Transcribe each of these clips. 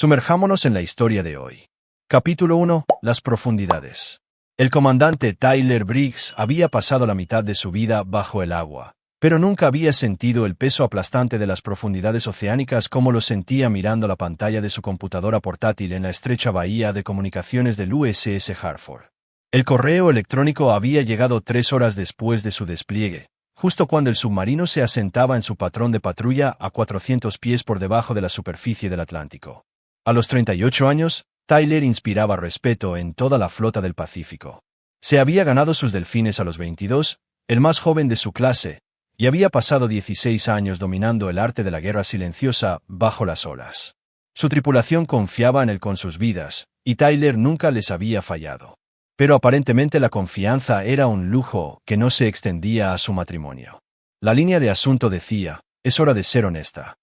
Sumerjámonos en la historia de hoy. Capítulo 1. Las profundidades. El comandante Tyler Briggs había pasado la mitad de su vida bajo el agua, pero nunca había sentido el peso aplastante de las profundidades oceánicas como lo sentía mirando la pantalla de su computadora portátil en la estrecha bahía de comunicaciones del USS Hartford. El correo electrónico había llegado 3 horas después de su despliegue, justo cuando el submarino se asentaba en su patrón de patrulla a 400 pies por debajo de la superficie del Atlántico. A los 38 años, Tyler inspiraba respeto en toda la flota del Pacífico. Se había ganado sus delfines a los 22, el más joven de su clase, y había pasado 16 años dominando el arte de la guerra silenciosa bajo las olas. Su tripulación confiaba en él con sus vidas, y Tyler nunca les había fallado. Pero aparentemente la confianza era un lujo que no se extendía a su matrimonio. La línea de asunto decía: es hora de ser honesta.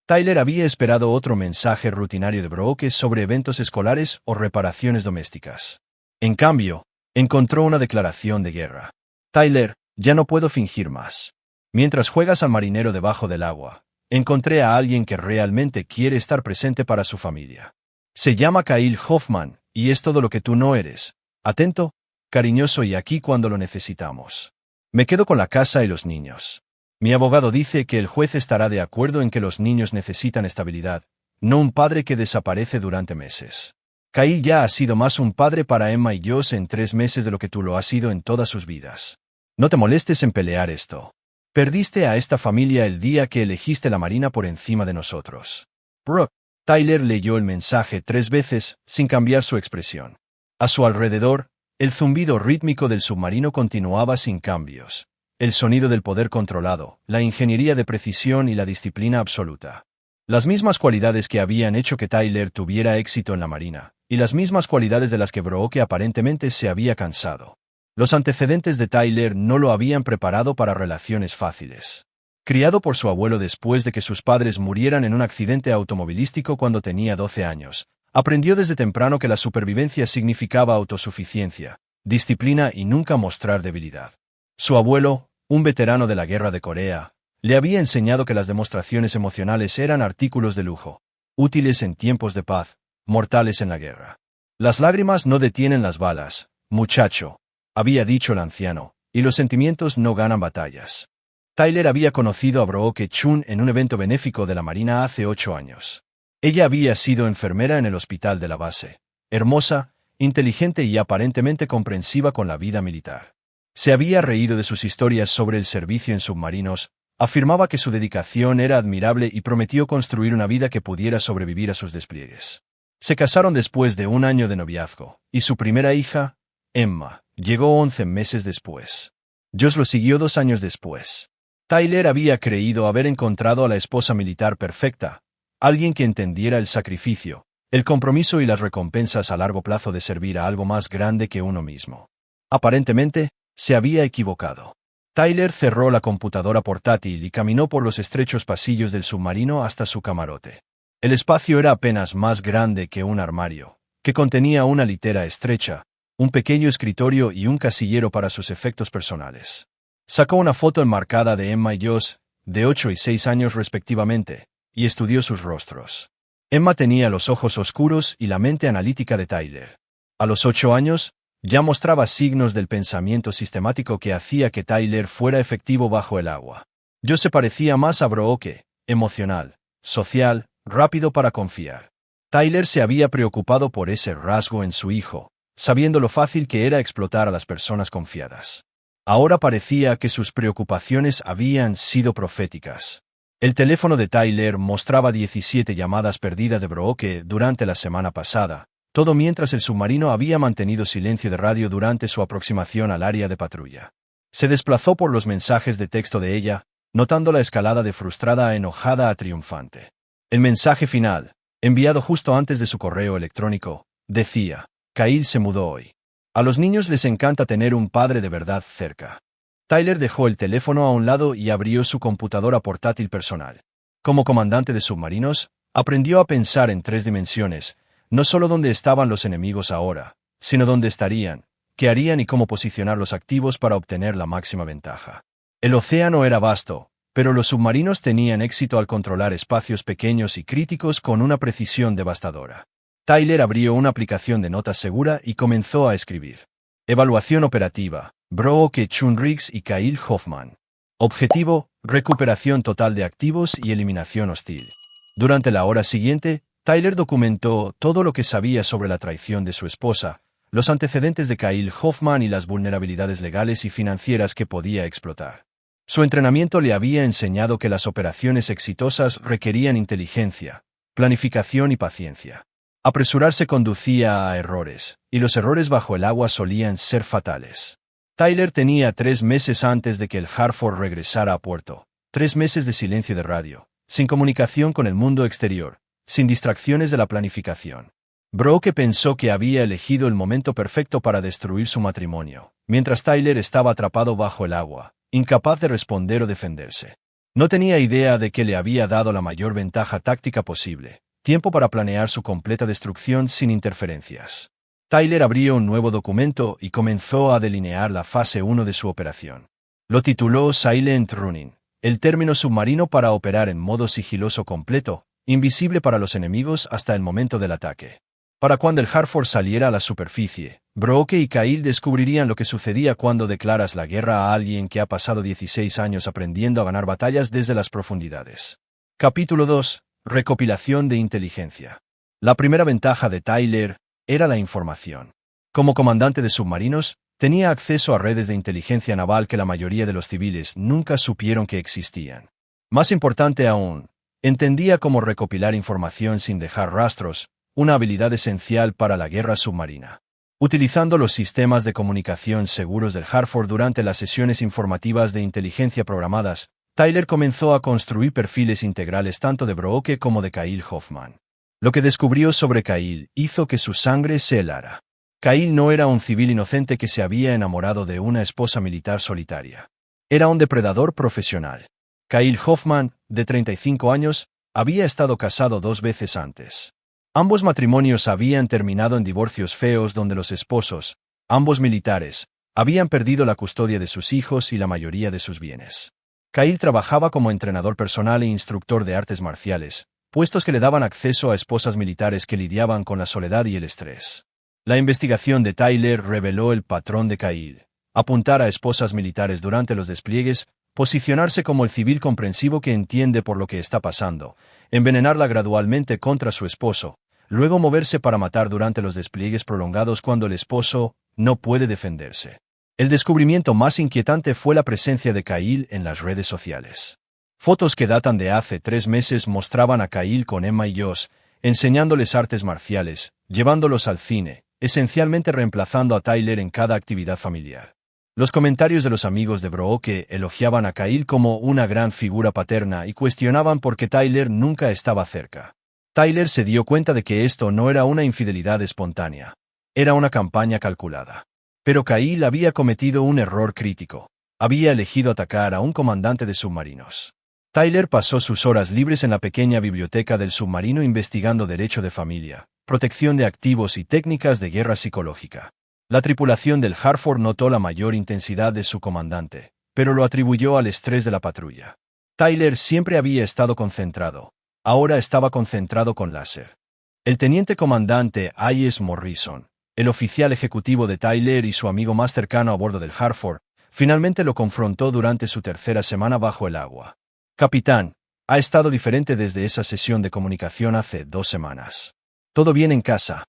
Tyler había esperado otro mensaje rutinario de Brooke sobre eventos escolares o reparaciones domésticas. En cambio, encontró una declaración de guerra. Tyler, ya no puedo fingir más. Mientras juegas al marinero debajo del agua, encontré a alguien que realmente quiere estar presente para su familia. Se llama Kyle Hoffman, y es todo lo que tú no eres. Atento, cariñoso y aquí cuando lo necesitamos. Me quedo con la casa y los niños. Mi abogado dice que el juez estará de acuerdo en que los niños necesitan estabilidad, no un padre que desaparece durante meses. Kyle ya ha sido más un padre para Emma y Josh en 3 meses de lo que tú lo has sido en todas sus vidas. No te molestes en pelear esto. Perdiste a esta familia el día que elegiste la Marina por encima de nosotros. Brooke. Tyler leyó el mensaje 3 veces, sin cambiar su expresión. A su alrededor, el zumbido rítmico del submarino continuaba sin cambios. El sonido del poder controlado, la ingeniería de precisión y la disciplina absoluta. Las mismas cualidades que habían hecho que Tyler tuviera éxito en la Marina, y las mismas cualidades de las que Brooke aparentemente se había cansado. Los antecedentes de Tyler no lo habían preparado para relaciones fáciles. Criado por su abuelo después de que sus padres murieran en un accidente automovilístico cuando tenía 12 años, aprendió desde temprano que la supervivencia significaba autosuficiencia, disciplina y nunca mostrar debilidad. Su abuelo, un veterano de la Guerra de Corea, le había enseñado que las demostraciones emocionales eran artículos de lujo, útiles en tiempos de paz, mortales en la guerra. Las lágrimas no detienen las balas, muchacho, había dicho el anciano, y los sentimientos no ganan batallas. Tyler había conocido a Brooke Chun en un evento benéfico de la Marina hace 8 años. Ella había sido enfermera en el hospital de la base, hermosa, inteligente y aparentemente comprensiva con la vida militar. Se había reído de sus historias sobre el servicio en submarinos, afirmaba que su dedicación era admirable y prometió construir una vida que pudiera sobrevivir a sus despliegues. Se casaron después de 1 año de noviazgo, y su primera hija, Emma, llegó 11 meses después. Josh lo siguió 2 años después. Tyler había creído haber encontrado a la esposa militar perfecta, alguien que entendiera el sacrificio, el compromiso y las recompensas a largo plazo de servir a algo más grande que uno mismo. Aparentemente, se había equivocado. Tyler cerró la computadora portátil y caminó por los estrechos pasillos del submarino hasta su camarote. El espacio era apenas más grande que un armario, que contenía una litera estrecha, un pequeño escritorio y un casillero para sus efectos personales. Sacó una foto enmarcada de Emma y Josh, de 8 y 6 años respectivamente, y estudió sus rostros. Emma tenía los ojos oscuros y la mente analítica de Tyler. A los 8 años, ya mostraba signos del pensamiento sistemático que hacía que Tyler fuera efectivo bajo el agua. Josh se parecía más a Brooke, emocional, social, rápido para confiar. Tyler se había preocupado por ese rasgo en su hijo, sabiendo lo fácil que era explotar a las personas confiadas. Ahora parecía que sus preocupaciones habían sido proféticas. El teléfono de Tyler mostraba 17 llamadas perdidas de Brooke durante la semana pasada, todo mientras el submarino había mantenido silencio de radio durante su aproximación al área de patrulla. Se desplazó por los mensajes de texto de ella, notando la escalada de frustrada a enojada a triunfante. El mensaje final, enviado justo antes de su correo electrónico, decía: Kyle se mudó hoy. A los niños les encanta tener un padre de verdad cerca. Tyler dejó el teléfono a un lado y abrió su computadora portátil personal. Como comandante de submarinos, aprendió a pensar en 3 dimensiones, no solo dónde estaban los enemigos ahora, sino dónde estarían, qué harían y cómo posicionar los activos para obtener la máxima ventaja. El océano era vasto, pero los submarinos tenían éxito al controlar espacios pequeños y críticos con una precisión devastadora. Tyler abrió una aplicación de notas segura y comenzó a escribir. Evaluación operativa, Brooke Chun Riggs y Kyle Hoffman. Objetivo, recuperación total de activos y eliminación hostil. Durante la hora siguiente, Tyler documentó todo lo que sabía sobre la traición de su esposa, los antecedentes de Kyle Hoffman y las vulnerabilidades legales y financieras que podía explotar. Su entrenamiento le había enseñado que las operaciones exitosas requerían inteligencia, planificación y paciencia. Apresurarse conducía a errores, y los errores bajo el agua solían ser fatales. Tyler tenía 3 meses antes de que el Hartford regresara a puerto, 3 meses de silencio de radio, sin comunicación con el mundo exterior, sin distracciones de la planificación. Brooke pensó que había elegido el momento perfecto para destruir su matrimonio, mientras Tyler estaba atrapado bajo el agua, incapaz de responder o defenderse. No tenía idea de que le había dado la mayor ventaja táctica posible, tiempo para planear su completa destrucción sin interferencias. Tyler abrió un nuevo documento y comenzó a delinear la fase 1 de su operación. Lo tituló Silent Running, el término submarino para operar en modo sigiloso completo, invisible para los enemigos hasta el momento del ataque. Para cuando el Hartford saliera a la superficie, Brooke y Kyle descubrirían lo que sucedía cuando declaras la guerra a alguien que ha pasado 16 años aprendiendo a ganar batallas desde las profundidades. Capítulo 2. Recopilación de inteligencia. La primera ventaja de Tyler era la información. Como comandante de submarinos, tenía acceso a redes de inteligencia naval que la mayoría de los civiles nunca supieron que existían. Más importante aún, entendía cómo recopilar información sin dejar rastros, una habilidad esencial para la guerra submarina. Utilizando los sistemas de comunicación seguros del Hartford durante las sesiones informativas de inteligencia programadas, Tyler comenzó a construir perfiles integrales tanto de Brooke como de Kyle Hoffman. Lo que descubrió sobre Kyle hizo que su sangre se helara. Kyle no era un civil inocente que se había enamorado de una esposa militar solitaria. Era un depredador profesional. Kyle Hoffman, de 35 años, había estado casado 2 veces antes. Ambos matrimonios habían terminado en divorcios feos donde los esposos, ambos militares, habían perdido la custodia de sus hijos y la mayoría de sus bienes. Kyle trabajaba como entrenador personal e instructor de artes marciales, puestos que le daban acceso a esposas militares que lidiaban con la soledad y el estrés. La investigación de Tyler reveló el patrón de Kyle: apuntar a esposas militares durante los despliegues, posicionarse como el civil comprensivo que entiende por lo que está pasando, envenenarla gradualmente contra su esposo, luego moverse para matar durante los despliegues prolongados cuando el esposo no puede defenderse. El descubrimiento más inquietante fue la presencia de Kyle en las redes sociales. Fotos que datan de hace 3 meses mostraban a Kyle con Emma y Josh, enseñándoles artes marciales, llevándolos al cine, esencialmente reemplazando a Tyler en cada actividad familiar. Los comentarios de los amigos de Brooke elogiaban a Kyle como una gran figura paterna y cuestionaban por qué Tyler nunca estaba cerca. Tyler se dio cuenta de que esto no era una infidelidad espontánea. Era una campaña calculada. Pero Kyle había cometido un error crítico. Había elegido atacar a un comandante de submarinos. Tyler pasó sus horas libres en la pequeña biblioteca del submarino investigando derecho de familia, protección de activos y técnicas de guerra psicológica. La tripulación del Hartford notó la mayor intensidad de su comandante, pero lo atribuyó al estrés de la patrulla. Tyler siempre había estado concentrado. Ahora estaba concentrado con láser. El teniente comandante Hayes Morrison, el oficial ejecutivo de Tyler y su amigo más cercano a bordo del Hartford, finalmente lo confrontó durante su 3ª semana bajo el agua. Capitán, ha estado diferente desde esa sesión de comunicación hace 2 semanas. ¿Todo bien en casa?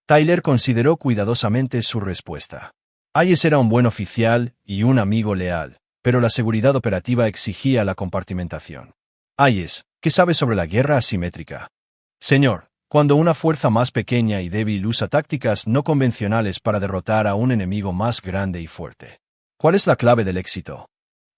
Tyler consideró cuidadosamente su respuesta. Hayes era un buen oficial y un amigo leal, pero la seguridad operativa exigía la compartimentación. Hayes, ¿qué sabe sobre la guerra asimétrica? Señor, cuando una fuerza más pequeña y débil usa tácticas no convencionales para derrotar a un enemigo más grande y fuerte. ¿Cuál es la clave del éxito?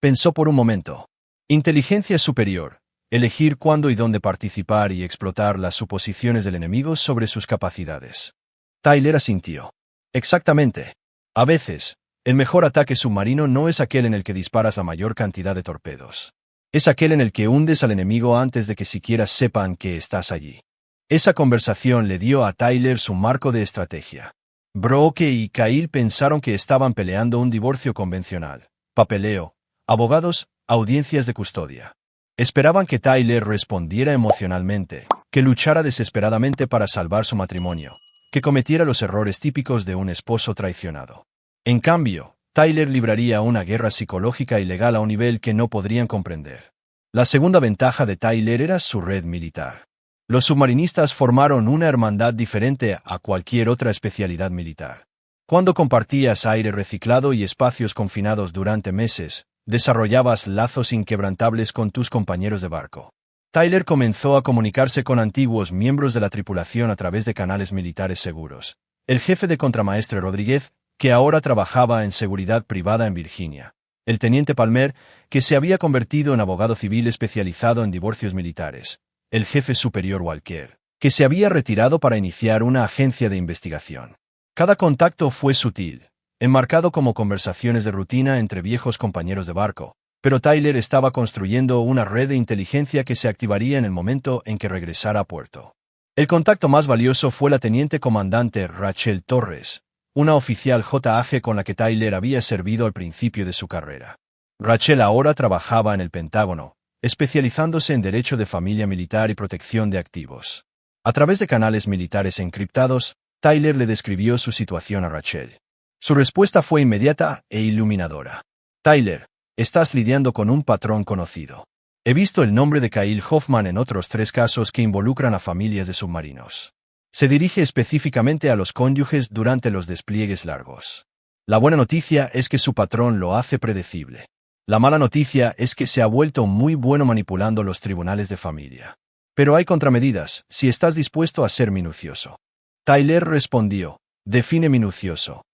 Pensó por un momento. Inteligencia superior. Elegir cuándo y dónde participar y explotar las suposiciones del enemigo sobre sus capacidades. Tyler asintió. Exactamente. A veces, el mejor ataque submarino no es aquel en el que disparas la mayor cantidad de torpedos. Es aquel en el que hundes al enemigo antes de que siquiera sepan que estás allí. Esa conversación le dio a Tyler su marco de estrategia. Brooke y Kyle pensaron que estaban peleando un divorcio convencional. Papeleo, abogados, audiencias de custodia. Esperaban que Tyler respondiera emocionalmente, que luchara desesperadamente para salvar su matrimonio, que cometiera los errores típicos de un esposo traicionado. En cambio, Tyler libraría una guerra psicológica y legal a un nivel que no podrían comprender. La segunda ventaja de Tyler era su red militar. Los submarinistas formaron una hermandad diferente a cualquier otra especialidad militar. Cuando compartías aire reciclado y espacios confinados durante meses, desarrollabas lazos inquebrantables con tus compañeros de barco. Tyler comenzó a comunicarse con antiguos miembros de la tripulación a través de canales militares seguros. El jefe de contramaestre Rodríguez, que ahora trabajaba en seguridad privada en Virginia. El teniente Palmer, que se había convertido en abogado civil especializado en divorcios militares. El jefe superior Walker, que se había retirado para iniciar una agencia de investigación. Cada contacto fue sutil, enmarcado como conversaciones de rutina entre viejos compañeros de barco, pero Tyler estaba construyendo una red de inteligencia que se activaría en el momento en que regresara a puerto. El contacto más valioso fue la teniente comandante Rachel Torres, una oficial JAG con la que Tyler había servido al principio de su carrera. Rachel ahora trabajaba en el Pentágono, especializándose en derecho de familia militar y protección de activos. A través de canales militares encriptados, Tyler le describió su situación a Rachel. Su respuesta fue inmediata e iluminadora. Tyler, estás lidiando con un patrón conocido. He visto el nombre de Kyle Hoffman en otros 3 casos que involucran a familias de submarinos. Se dirige específicamente a los cónyuges durante los despliegues largos. La buena noticia es que su patrón lo hace predecible. La mala noticia es que se ha vuelto muy bueno manipulando los tribunales de familia. Pero hay contramedidas, si estás dispuesto a ser minucioso. Tyler respondió, define minucioso.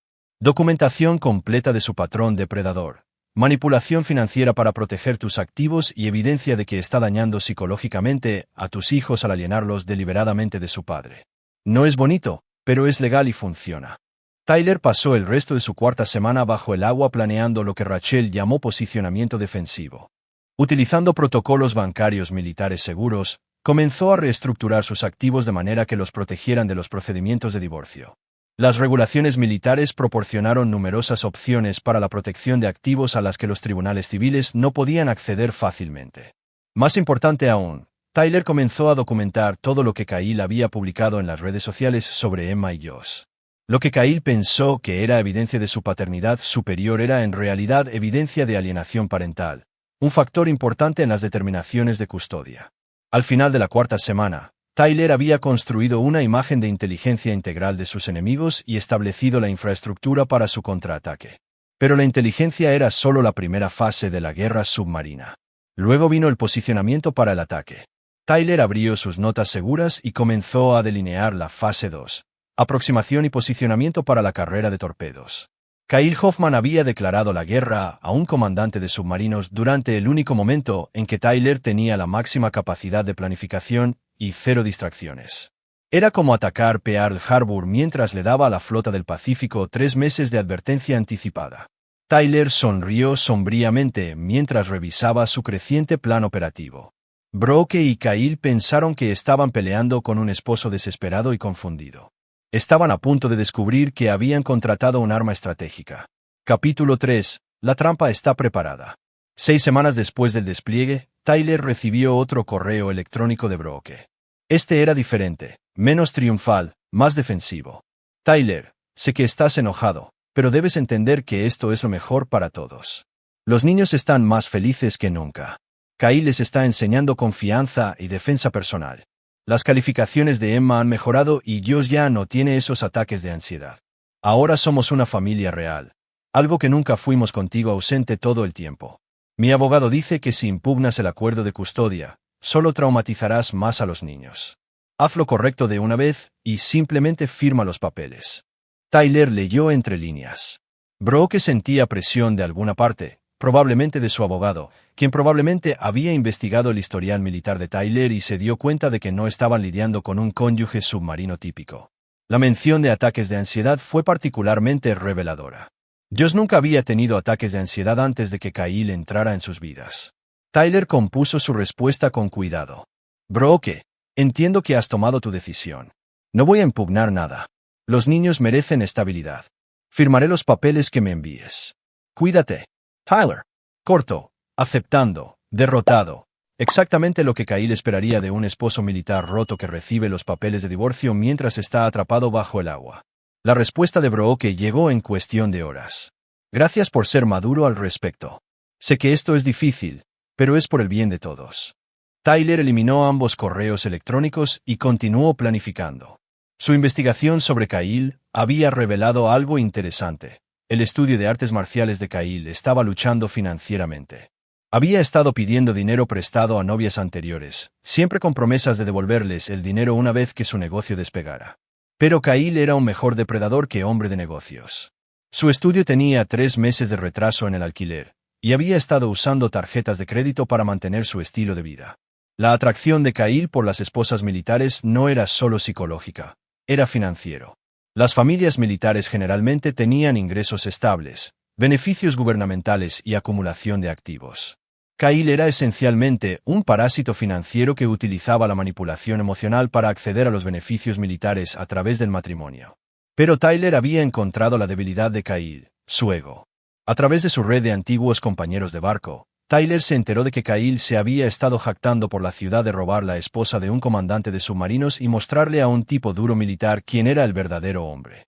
Documentación completa de su patrón depredador. Manipulación financiera para proteger tus activos y evidencia de que está dañando psicológicamente a tus hijos al alienarlos deliberadamente de su padre. No es bonito, pero es legal y funciona. Tyler pasó el resto de su 4ª semana bajo el agua planeando lo que Rachel llamó posicionamiento defensivo. Utilizando protocolos bancarios militares seguros, comenzó a reestructurar sus activos de manera que los protegieran de los procedimientos de divorcio. Las regulaciones militares proporcionaron numerosas opciones para la protección de activos a las que los tribunales civiles no podían acceder fácilmente. Más importante aún, Tyler comenzó a documentar todo lo que Kyle había publicado en las redes sociales sobre Emma y Josh. Lo que Kyle pensó que era evidencia de su paternidad superior era en realidad evidencia de alienación parental, un factor importante en las determinaciones de custodia. Al final de la 4ª semana, Tyler había construido una imagen de inteligencia integral de sus enemigos y establecido la infraestructura para su contraataque. Pero la inteligencia era solo la primera fase de la guerra submarina. Luego vino el posicionamiento para el ataque. Tyler abrió sus notas seguras y comenzó a delinear la fase 2, aproximación y posicionamiento para la carrera de torpedos. Kyle Hoffman había declarado la guerra a un comandante de submarinos durante el único momento en que Tyler tenía la máxima capacidad de planificación y 0 distracciones. Era como atacar Pearl Harbor mientras le daba a la flota del Pacífico 3 meses de advertencia anticipada. Tyler sonrió sombríamente mientras revisaba su creciente plan operativo. Brooke y Kyle pensaron que estaban peleando con un esposo desesperado y confundido. Estaban a punto de descubrir que habían contratado un arma estratégica. Capítulo 3. La trampa está preparada. 6 semanas después del despliegue, Tyler recibió otro correo electrónico de Brooke. Este era diferente, menos triunfal, más defensivo. Tyler, sé que estás enojado, pero debes entender que esto es lo mejor para todos. Los niños están más felices que nunca. Kyle les está enseñando confianza y defensa personal. Las calificaciones de Emma han mejorado y Josh ya no tiene esos ataques de ansiedad. Ahora somos una familia real. Algo que nunca fuimos contigo ausente todo el tiempo. Mi abogado dice que si impugnas el acuerdo de custodia, solo traumatizarás más a los niños. Haz lo correcto de una vez y simplemente firma los papeles. Tyler leyó entre líneas. Brooke sentía presión de alguna parte, probablemente de su abogado, quien probablemente había investigado el historial militar de Tyler y se dio cuenta de que no estaban lidiando con un cónyuge submarino típico. La mención de ataques de ansiedad fue particularmente reveladora. Josh nunca había tenido ataques de ansiedad antes de que Kyle entrara en sus vidas. Tyler compuso su respuesta con cuidado. Brooke, entiendo que has tomado tu decisión. No voy a impugnar nada. Los niños merecen estabilidad. Firmaré los papeles que me envíes. Cuídate. Tyler. Corto. aceptando, derrotado. Exactamente lo que Kyle esperaría de un esposo militar roto que recibe los papeles de divorcio mientras está atrapado bajo el agua. La respuesta de Brooke llegó en cuestión de horas. Gracias por ser maduro al respecto. Sé que esto es difícil, pero es por el bien de todos. Tyler eliminó ambos correos electrónicos y continuó planificando. Su investigación sobre Kyle había revelado algo interesante. El estudio de artes marciales de Kyle estaba luchando financieramente. Había estado pidiendo dinero prestado a novias anteriores, siempre con promesas de devolverles el dinero una vez que su negocio despegara. Pero Kyle era un mejor depredador que hombre de negocios. Su estudio tenía 3 meses de retraso en el alquiler, y había estado usando tarjetas de crédito para mantener su estilo de vida. La atracción de Kyle por las esposas militares no era solo psicológica, era financiero. Las familias militares generalmente tenían ingresos estables, beneficios gubernamentales y acumulación de activos. Kyle era esencialmente un parásito financiero que utilizaba la manipulación emocional para acceder a los beneficios militares a través del matrimonio. Pero Tyler había encontrado la debilidad de Kyle, su ego. A través de su red de antiguos compañeros de barco, Tyler se enteró de que Kyle se había estado jactando por la ciudad de robar la esposa de un comandante de submarinos y mostrarle a un tipo duro militar quién era el verdadero hombre.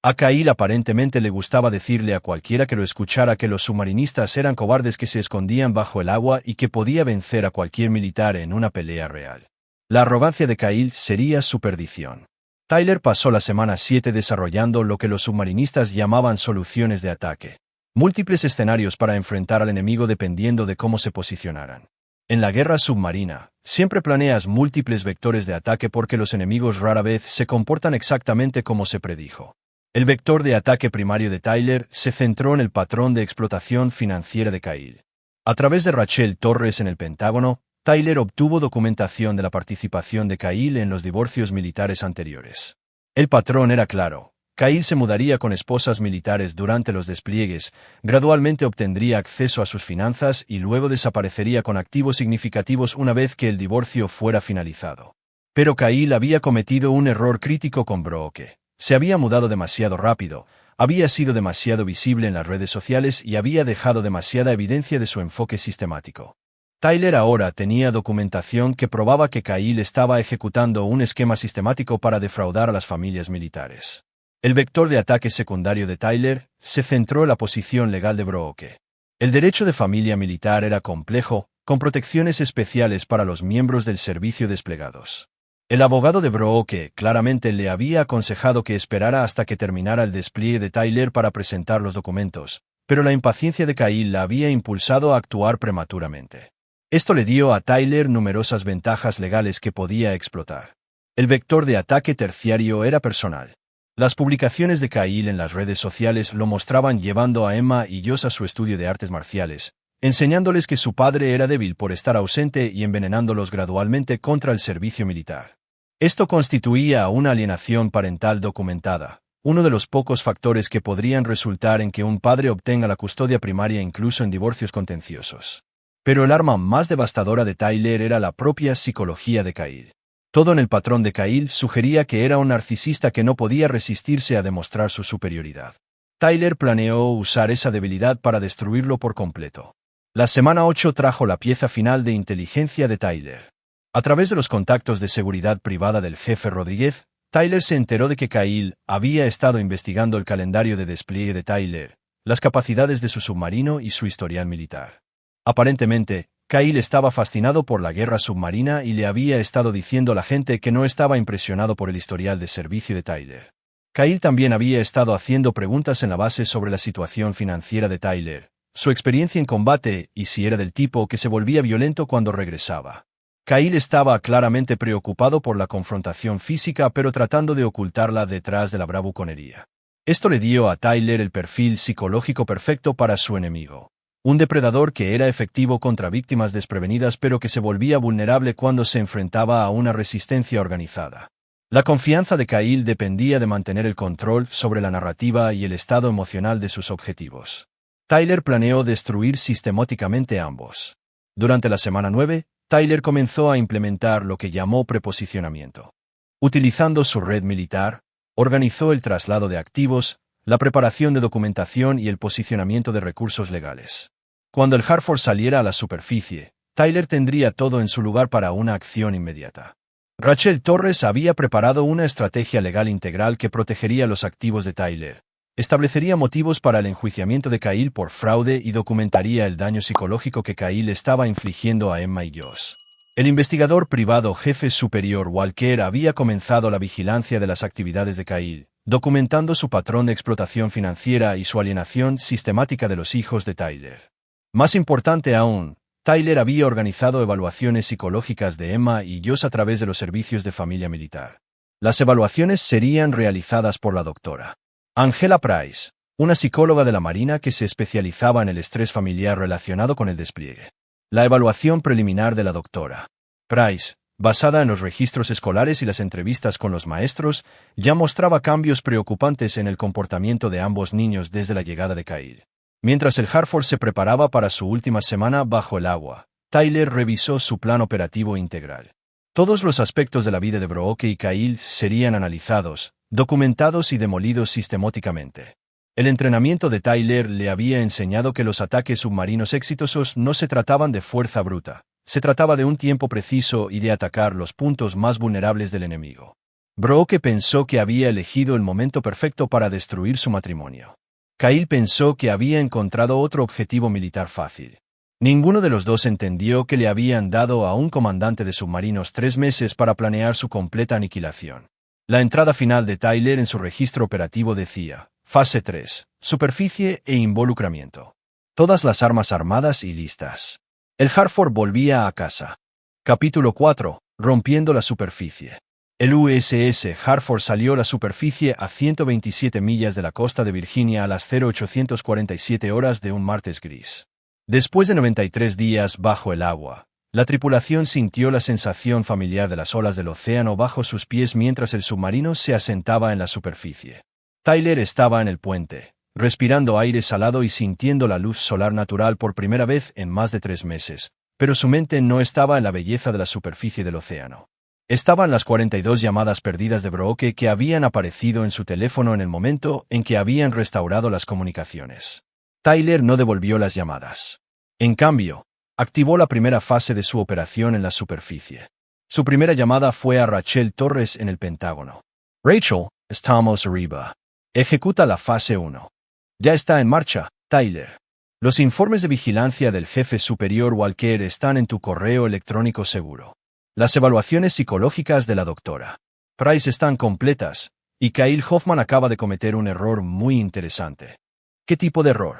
A Kyle aparentemente le gustaba decirle a cualquiera que lo escuchara que los submarinistas eran cobardes que se escondían bajo el agua y que podía vencer a cualquier militar en una pelea real. La arrogancia de Kyle sería su perdición. Tyler pasó la semana 7 desarrollando lo que los submarinistas llamaban soluciones de ataque. Múltiples escenarios para enfrentar al enemigo dependiendo de cómo se posicionaran. En la guerra submarina, siempre planeas múltiples vectores de ataque porque los enemigos rara vez se comportan exactamente como se predijo. El vector de ataque primario de Tyler se centró en el patrón de explotación financiera de Kyle. A través de Rachel Torres en el Pentágono, Tyler obtuvo documentación de la participación de Kyle en los divorcios militares anteriores. El patrón era claro. Kyle se mudaría con esposas militares durante los despliegues, gradualmente obtendría acceso a sus finanzas y luego desaparecería con activos significativos una vez que el divorcio fuera finalizado. Pero Kyle había cometido un error crítico con Brooke. Se había mudado demasiado rápido, había sido demasiado visible en las redes sociales y había dejado demasiada evidencia de su enfoque sistemático. Tyler ahora tenía documentación que probaba que Kyle estaba ejecutando un esquema sistemático para defraudar a las familias militares. El vector de ataque secundario de Tyler se centró en la posición legal de Brooke. El derecho de familia militar era complejo, con protecciones especiales para los miembros del servicio desplegados. El abogado de Brooke claramente le había aconsejado que esperara hasta que terminara el despliegue de Tyler para presentar los documentos, pero la impaciencia de Kyle la había impulsado a actuar prematuramente. Esto le dio a Tyler numerosas ventajas legales que podía explotar. El vector de ataque terciario era personal. Las publicaciones de Kyle en las redes sociales lo mostraban llevando a Emma y Josh a su estudio de artes marciales, enseñándoles que su padre era débil por estar ausente y envenenándolos gradualmente contra el servicio militar. Esto constituía una alienación parental documentada, uno de los pocos factores que podrían resultar en que un padre obtenga la custodia primaria incluso en divorcios contenciosos. Pero el arma más devastadora de Tyler era la propia psicología de Kyle. Todo en el patrón de Kyle sugería que era un narcisista que no podía resistirse a demostrar su superioridad. Tyler planeó usar esa debilidad para destruirlo por completo. La semana 8 trajo la pieza final de inteligencia de Tyler. A través de los contactos de seguridad privada del jefe Rodríguez, Tyler se enteró de que Kyle había estado investigando el calendario de despliegue de Tyler, las capacidades de su submarino y su historial militar. Aparentemente, Kyle estaba fascinado por la guerra submarina y le había estado diciendo a la gente que no estaba impresionado por el historial de servicio de Tyler. Kyle también había estado haciendo preguntas en la base sobre la situación financiera de Tyler, su experiencia en combate y si era del tipo que se volvía violento cuando regresaba. Kyle estaba claramente preocupado por la confrontación física pero tratando de ocultarla detrás de la bravuconería. Esto le dio a Tyler el perfil psicológico perfecto para su enemigo. Un depredador que era efectivo contra víctimas desprevenidas pero que se volvía vulnerable cuando se enfrentaba a una resistencia organizada. La confianza de Kyle dependía de mantener el control sobre la narrativa y el estado emocional de sus objetivos. Tyler planeó destruir sistemáticamente ambos. Durante la semana 9, Tyler comenzó a implementar lo que llamó preposicionamiento. Utilizando su red militar, organizó el traslado de activos, la preparación de documentación y el posicionamiento de recursos legales. Cuando el Hartford saliera a la superficie, Tyler tendría todo en su lugar para una acción inmediata. Rachel Torres había preparado una estrategia legal integral que protegería los activos de Tyler, establecería motivos para el enjuiciamiento de Kyle por fraude y documentaría el daño psicológico que Kyle estaba infligiendo a Emma y Josh. El investigador privado jefe superior Walker había comenzado la vigilancia de las actividades de Kyle, documentando su patrón de explotación financiera y su alienación sistemática de los hijos de Tyler. Más importante aún, Tyler había organizado evaluaciones psicológicas de Emma y Josh a través de los servicios de familia militar. Las evaluaciones serían realizadas por la doctora Angela Price, una psicóloga de la Marina que se especializaba en el estrés familiar relacionado con el despliegue. La evaluación preliminar de la doctora Price, basada en los registros escolares y las entrevistas con los maestros, ya mostraba cambios preocupantes en el comportamiento de ambos niños desde la llegada de Kyle. Mientras el Hartford se preparaba para su última semana bajo el agua, Tyler revisó su plan operativo integral. Todos los aspectos de la vida de Brooke y Kyle serían analizados, documentados y demolidos sistemáticamente. El entrenamiento de Tyler le había enseñado que los ataques submarinos exitosos no se trataban de fuerza bruta, se trataba de un tiempo preciso y de atacar los puntos más vulnerables del enemigo. Brooke pensó que había elegido el momento perfecto para destruir su matrimonio. Kyle pensó que había encontrado otro objetivo militar fácil. Ninguno de los dos entendió que le habían dado a un comandante de submarinos 3 meses para planear su completa aniquilación. La entrada final de Tyler en su registro operativo decía: Fase 3, superficie e involucramiento. Todas las armas armadas y listas. El Hartford volvía a casa. Capítulo 4. Rompiendo la superficie. El USS Hartford salió a la superficie a 127 millas de la costa de Virginia a las 0847 horas de un martes gris. Después de 93 días bajo el agua, la tripulación sintió la sensación familiar de las olas del océano bajo sus pies mientras el submarino se asentaba en la superficie. Tyler estaba en el puente, respirando aire salado y sintiendo la luz solar natural por primera vez en más de 3 meses, pero su mente no estaba en la belleza de la superficie del océano. Estaban las 42 llamadas perdidas de Brooke que habían aparecido en su teléfono en el momento en que habían restaurado las comunicaciones. Tyler no devolvió las llamadas. En cambio, activó la primera fase de su operación en la superficie. Su primera llamada fue a Rachel Torres en el Pentágono. Rachel, estamos arriba. Ejecuta la fase 1. Ya está en marcha, Tyler. Los informes de vigilancia del jefe superior Walker están en tu correo electrónico seguro. Las evaluaciones psicológicas de la doctora Price están completas, y Kyle Hoffman acaba de cometer un error muy interesante. ¿Qué tipo de error?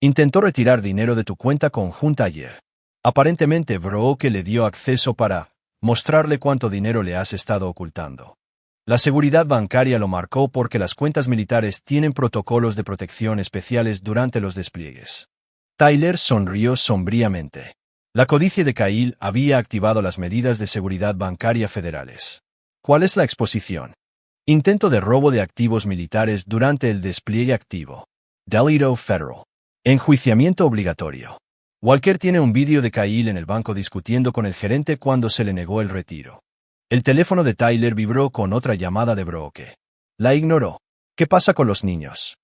Intentó retirar dinero de tu cuenta conjunta ayer. Aparentemente Brooke le dio acceso para mostrarle cuánto dinero le has estado ocultando. La seguridad bancaria lo marcó porque las cuentas militares tienen protocolos de protección especiales durante los despliegues. Tyler sonrió sombríamente. La codicia de Kyle había activado las medidas de seguridad bancaria federales. ¿Cuál es la exposición? Intento de robo de activos militares durante el despliegue activo. Delito federal. Enjuiciamiento obligatorio. Walker tiene un vídeo de Kyle en el banco discutiendo con el gerente cuando se le negó el retiro. El teléfono de Tyler vibró con otra llamada de Brooke. La ignoró. ¿Qué pasa con los niños?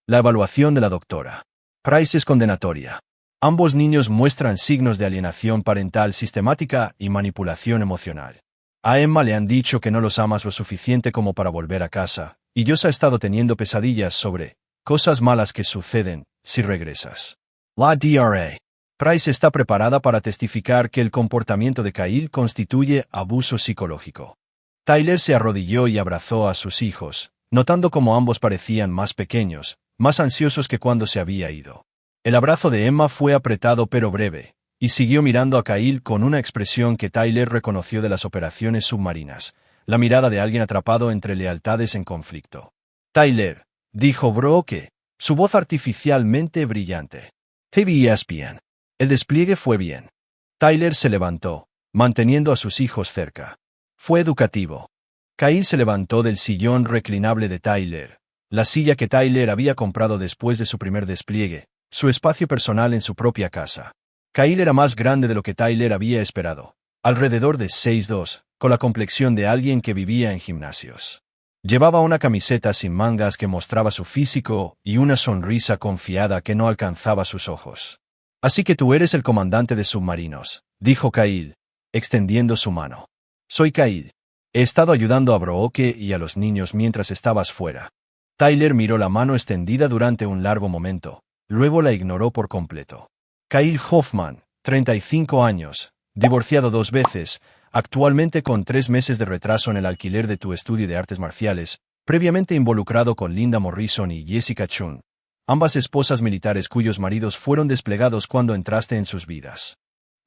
La evaluación de la doctora Price es condenatoria. Ambos niños muestran signos de alienación parental sistemática y manipulación emocional. A Emma le han dicho que no los amas lo suficiente como para volver a casa, y Josh ha estado teniendo pesadillas sobre cosas malas que suceden si regresas. La DRA Price está preparada para testificar que el comportamiento de Kyle constituye abuso psicológico. Tyler se arrodilló y abrazó a sus hijos, notando cómo ambos parecían más pequeños, más ansiosos que cuando se había ido. El abrazo de Emma fue apretado pero breve, y siguió mirando a Kyle con una expresión que Tyler reconoció de las operaciones submarinas, la mirada de alguien atrapado entre lealtades en conflicto. Tyler, dijo Brooke, su voz artificialmente brillante. TVESPN. El despliegue fue bien. Tyler se levantó, manteniendo a sus hijos cerca. Fue educativo. Kyle se levantó del sillón reclinable de Tyler, la silla que Tyler había comprado después de su primer despliegue, su espacio personal en su propia casa. Kyle era más grande de lo que Tyler había esperado, alrededor de 6'2", con la complexión de alguien que vivía en gimnasios. Llevaba una camiseta sin mangas que mostraba su físico y una sonrisa confiada que no alcanzaba sus ojos. Así que tú eres el comandante de submarinos, dijo Kyle, extendiendo su mano. Soy Kyle. He estado ayudando a Brooke y a los niños mientras estabas fuera. Tyler miró la mano extendida durante un largo momento, luego la ignoró por completo. Kyle Hoffman, 35 años, divorciado 2 veces, actualmente con 3 meses de retraso en el alquiler de tu estudio de artes marciales, previamente involucrado con Linda Morrison y Jessica Chun, ambas esposas militares cuyos maridos fueron desplegados cuando entraste en sus vidas.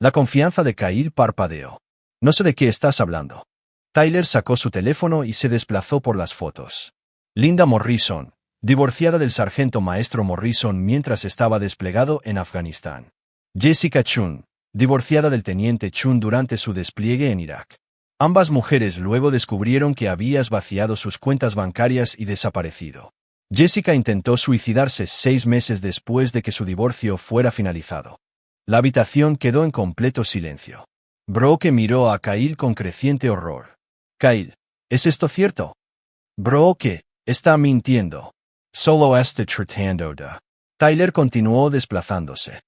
La confianza de Kyle parpadeó. No sé de qué estás hablando. Tyler sacó su teléfono y se desplazó por las fotos. Linda Morrison, divorciada del sargento maestro Morrison mientras estaba desplegado en Afganistán. Jessica Chun, divorciada del teniente Chun durante su despliegue en Irak. Ambas mujeres luego descubrieron que habías vaciado sus cuentas bancarias y desaparecido. Jessica intentó suicidarse 6 meses después de que su divorcio fuera finalizado. La habitación quedó en completo silencio. Brooke miró a Kyle con creciente horror. Kyle, ¿es esto cierto? Brooke, está mintiendo. Solo está tratando de. Tyler continuó desplazándose.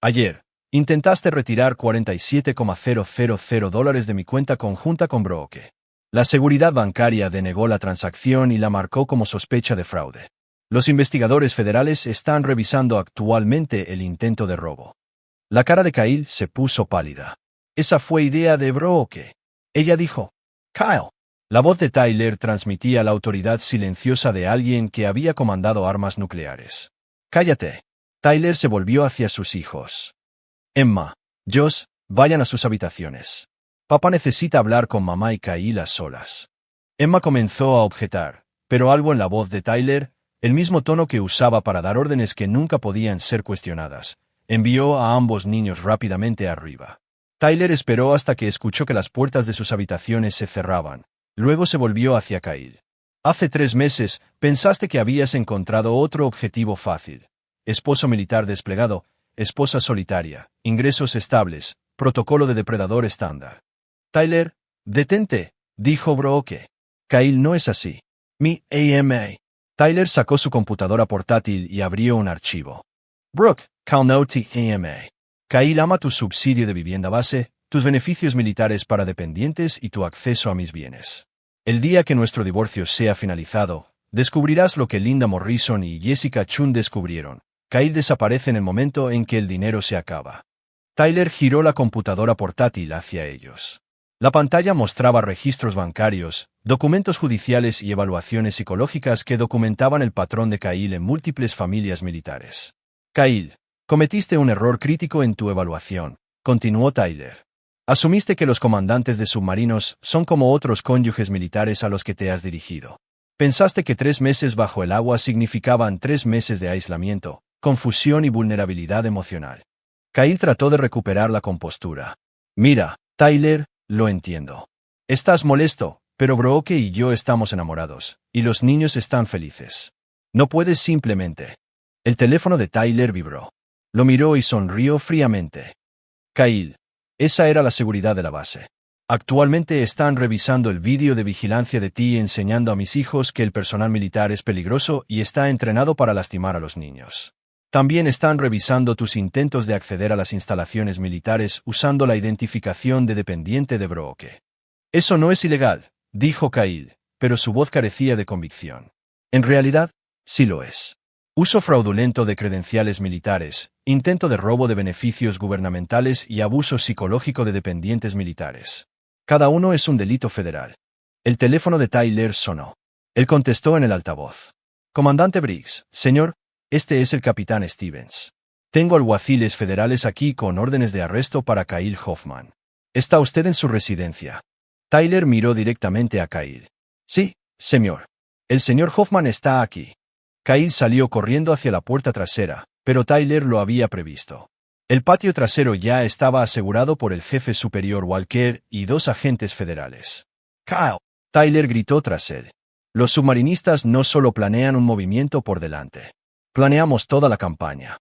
Ayer, intentaste retirar $47,000 de mi cuenta conjunta con Brooke. La seguridad bancaria denegó la transacción y la marcó como sospecha de fraude. Los investigadores federales están revisando actualmente el intento de robo. La cara de Kyle se puso pálida. Esa fue idea de Brooke. Ella dijo, Kyle. La voz de Tyler transmitía la autoridad silenciosa de alguien que había comandado armas nucleares. Cállate. Tyler se volvió hacia sus hijos. Emma, Josh, vayan a sus habitaciones. Papá necesita hablar con mamá y Kyle a solas. Emma comenzó a objetar, pero algo en la voz de Tyler, el mismo tono que usaba para dar órdenes que nunca podían ser cuestionadas, envió a ambos niños rápidamente arriba. Tyler esperó hasta que escuchó que las puertas de sus habitaciones se cerraban. Luego se volvió hacia Kyle. Hace 3 meses, pensaste que habías encontrado otro objetivo fácil. Esposo militar desplegado, esposa solitaria, ingresos estables, protocolo de depredador estándar. Tyler, detente, dijo Brooke. Kyle no es así. Mi AMA. Tyler sacó su computadora portátil y abrió un archivo. Brooke, Kyle no te AMA. Kyle ama tu subsidio de vivienda base, tus beneficios militares para dependientes y tu acceso a mis bienes. El día que nuestro divorcio sea finalizado, descubrirás lo que Linda Morrison y Jessica Chun descubrieron. Kyle desaparece en el momento en que el dinero se acaba. Tyler giró la computadora portátil hacia ellos. La pantalla mostraba registros bancarios, documentos judiciales y evaluaciones psicológicas que documentaban el patrón de Kyle en múltiples familias militares. Kyle, cometiste un error crítico en tu evaluación, continuó Tyler. Asumiste que los comandantes de submarinos son como otros cónyuges militares a los que te has dirigido. Pensaste que 3 meses bajo el agua significaban 3 meses de aislamiento, confusión y vulnerabilidad emocional. Kyle trató de recuperar la compostura. Mira, Tyler, lo entiendo. Estás molesto, pero Brooke y yo estamos enamorados, y los niños están felices. No puedes simplemente. El teléfono de Tyler vibró. Lo miró y sonrió fríamente. Kyle. Esa era la seguridad de la base. Actualmente están revisando el vídeo de vigilancia de ti enseñando a mis hijos que el personal militar es peligroso y está entrenado para lastimar a los niños. También están revisando tus intentos de acceder a las instalaciones militares usando la identificación de dependiente de Brooke. Eso no es ilegal, dijo Kyle, pero su voz carecía de convicción. En realidad, sí lo es. Uso fraudulento de credenciales militares, intento de robo de beneficios gubernamentales y abuso psicológico de dependientes militares. Cada uno es un delito federal. El teléfono de Tyler sonó. Él contestó en el altavoz. Comandante Briggs, señor, este es el capitán Stevens. Tengo alguaciles federales aquí con órdenes de arresto para Kyle Hoffman. ¿Está usted en su residencia? Tyler miró directamente a Kyle. Sí, señor. El señor Hoffman está aquí. Kyle salió corriendo hacia la puerta trasera, pero Tyler lo había previsto. El patio trasero ya estaba asegurado por el jefe superior Walker y 2 agentes federales. Kyle, Tyler gritó tras él. Los submarinistas no solo planean un movimiento por delante. Planeamos toda la campaña.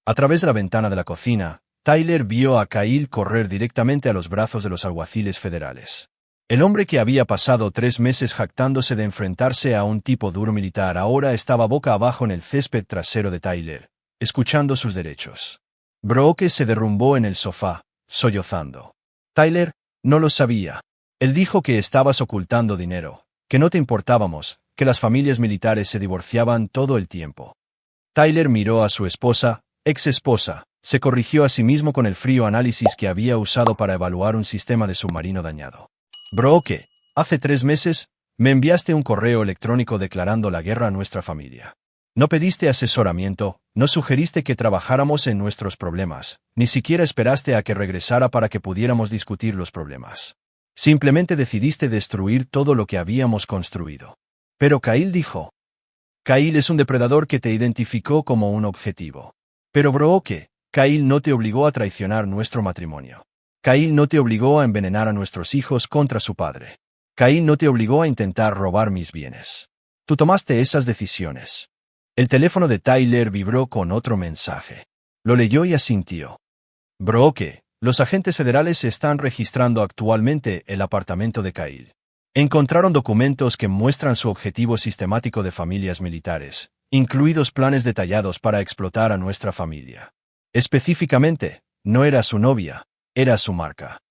A través de la ventana de la cocina, Tyler vio a Kyle correr directamente a los brazos de los alguaciles federales. El hombre que había pasado 3 meses jactándose de enfrentarse a un tipo duro militar ahora estaba boca abajo en el césped trasero de Tyler, escuchando sus derechos. Brooke se derrumbó en el sofá, sollozando. Tyler, no lo sabía. Él dijo que estabas ocultando dinero, que no te importábamos, que las familias militares se divorciaban todo el tiempo. Tyler miró a su esposa, ex esposa, se corrigió a sí mismo con el frío análisis que había usado para evaluar un sistema de submarino dañado. Brooke, hace 3 meses, me enviaste un correo electrónico declarando la guerra a nuestra familia. No pediste asesoramiento, no sugeriste que trabajáramos en nuestros problemas, ni siquiera esperaste a que regresara para que pudiéramos discutir los problemas. Simplemente decidiste destruir todo lo que habíamos construido. Pero Kyle dijo. Kyle es un depredador que te identificó como un objetivo. Pero Brooke, Kyle no te obligó a traicionar nuestro matrimonio. Kyle no te obligó a envenenar a nuestros hijos contra su padre. Kyle no te obligó a intentar robar mis bienes. Tú tomaste esas decisiones. El teléfono de Tyler vibró con otro mensaje. Lo leyó y asintió. Brooke, los agentes federales están registrando actualmente el apartamento de Kyle. Encontraron documentos que muestran su objetivo sistemático de familias militares, incluidos planes detallados para explotar a nuestra familia. Específicamente, no era su novia, era su marca.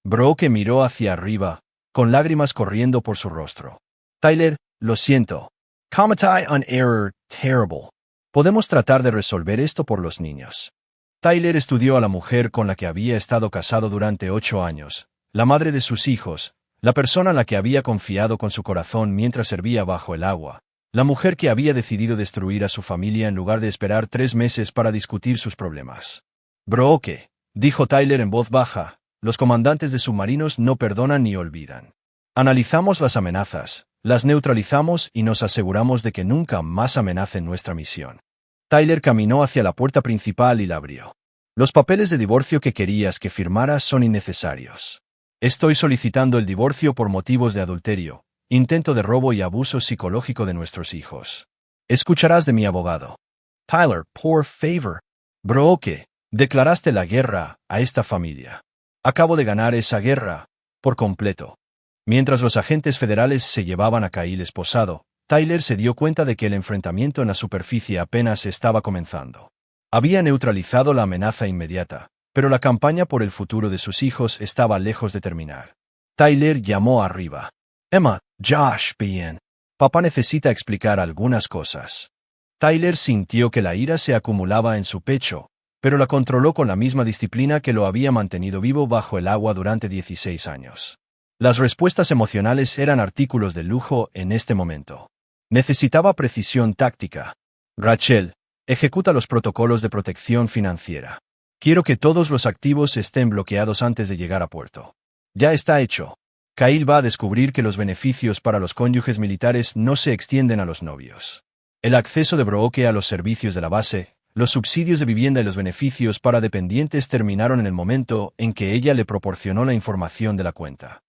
Brooke miró hacia arriba, con lágrimas corriendo por su rostro. Tyler, lo siento. Committed an error terrible. Podemos tratar de resolver esto por los niños. Tyler estudió a la mujer con la que había estado casado durante 8 años, la madre de sus hijos, la persona en la que había confiado con su corazón mientras servía bajo el agua, la mujer que había decidido destruir a su familia en lugar de esperar 3 meses para discutir sus problemas. Brooke, dijo Tyler en voz baja, los comandantes de submarinos no perdonan ni olvidan. Analizamos las amenazas, las neutralizamos y nos aseguramos de que nunca más amenacen nuestra misión. Tyler caminó hacia la puerta principal y la abrió. Los papeles de divorcio que querías que firmara son innecesarios. Estoy solicitando el divorcio por motivos de adulterio, intento de robo y abuso psicológico de nuestros hijos. Escucharás de mi abogado. Tyler, por favor. Brooke, declaraste la guerra a esta familia. Acabo de ganar esa guerra, por completo. Mientras los agentes federales se llevaban a Kyle esposado, Tyler se dio cuenta de que el enfrentamiento en la superficie apenas estaba comenzando. Había neutralizado la amenaza inmediata, pero la campaña por el futuro de sus hijos estaba lejos de terminar. Tyler llamó arriba. Emma, Josh, bien. Papá necesita explicar algunas cosas. Tyler sintió que la ira se acumulaba en su pecho, pero la controló con la misma disciplina que lo había mantenido vivo bajo el agua durante 16 años. Las respuestas emocionales eran artículos de lujo en este momento. Necesitaba precisión táctica. Rachel, ejecuta los protocolos de protección financiera. Quiero que todos los activos estén bloqueados antes de llegar a puerto. Ya está hecho. Kyle va a descubrir que los beneficios para los cónyuges militares no se extienden a los novios. El acceso de Brooke a los servicios de la base, los subsidios de vivienda y los beneficios para dependientes terminaron en el momento en que ella le proporcionó la información de la cuenta.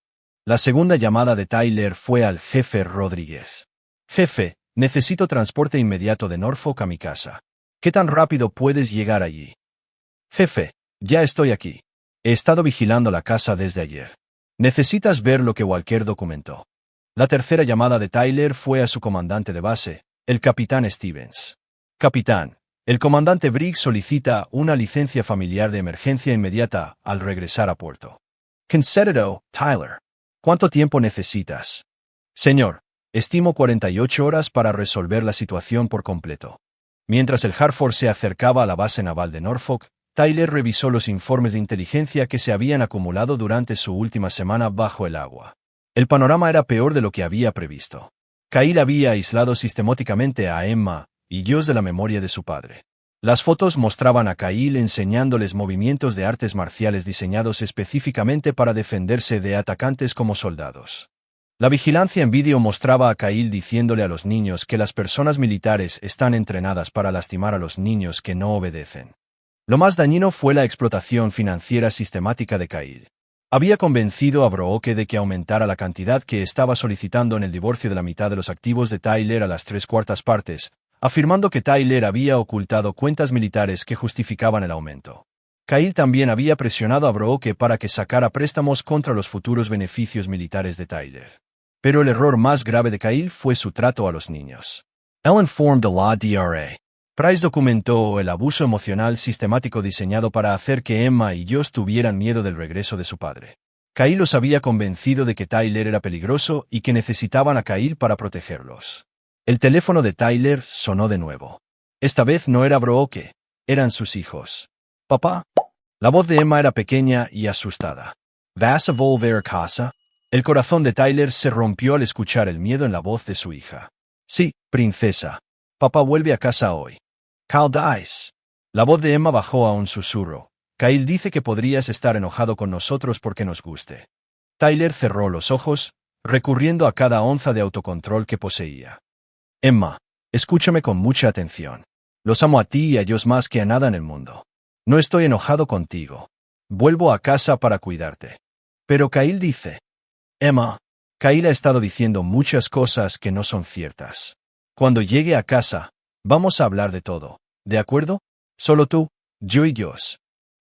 La segunda llamada de Tyler fue al jefe Rodríguez. Jefe, necesito transporte inmediato de Norfolk a mi casa. ¿Qué tan rápido puedes llegar allí? Jefe, ya estoy aquí. He estado vigilando la casa desde ayer. Necesitas ver lo que Walker documentó. La tercera llamada de Tyler fue a su comandante de base, el capitán Stevens. Capitán, el comandante Briggs solicita una licencia familiar de emergencia inmediata al regresar a puerto. Concedido, Tyler. ¿Cuánto tiempo necesitas? Señor, estimo 48 horas para resolver la situación por completo. Mientras el Hartford se acercaba a la base naval de Norfolk, Tyler revisó los informes de inteligencia que se habían acumulado durante su última semana bajo el agua. El panorama era peor de lo que había previsto. Kyle había aislado sistemáticamente a Emma y Josh de la memoria de su padre. Las fotos mostraban a Kyle enseñándoles movimientos de artes marciales diseñados específicamente para defenderse de atacantes como soldados. La vigilancia en vídeo mostraba a Kyle diciéndole a los niños que las personas militares están entrenadas para lastimar a los niños que no obedecen. Lo más dañino fue la explotación financiera sistemática de Kyle. Había convencido a Brooke de que aumentara la cantidad que estaba solicitando en el divorcio de la mitad de los activos de Tyler a las 3/4 partes, afirmando que Tyler había ocultado cuentas militares que justificaban el aumento. Kyle también había presionado a Brooke para que sacara préstamos contra los futuros beneficios militares de Tyler. Pero el error más grave de Kyle fue su trato a los niños. Él informed a la DRA. Price documentó el abuso emocional sistemático diseñado para hacer que Emma y Josh tuvieran miedo del regreso de su padre. Kyle los había convencido de que Tyler era peligroso y que necesitaban a Kyle para protegerlos. El teléfono de Tyler sonó de nuevo. Esta vez no era Brooke, eran sus hijos. «Papá». La voz de Emma era pequeña y asustada. «¿Vas a volver a casa?» El corazón de Tyler se rompió al escuchar el miedo en la voz de su hija. «Sí, princesa. Papá vuelve a casa hoy». «Kyle dice». La voz de Emma bajó a un susurro. «Kyle dice que podrías estar enojado con nosotros porque nos guste». Tyler cerró los ojos, recurriendo a cada onza de autocontrol que poseía. «Emma, escúchame con mucha atención. Los amo a ti y a ellos más que a nada en el mundo. No estoy enojado contigo. Vuelvo a casa para cuidarte». «Pero Kyle dice». «Emma». Kyle ha estado diciendo muchas cosas que no son ciertas. «Cuando llegue a casa, vamos a hablar de todo, ¿de acuerdo? Solo tú, yo y Josh».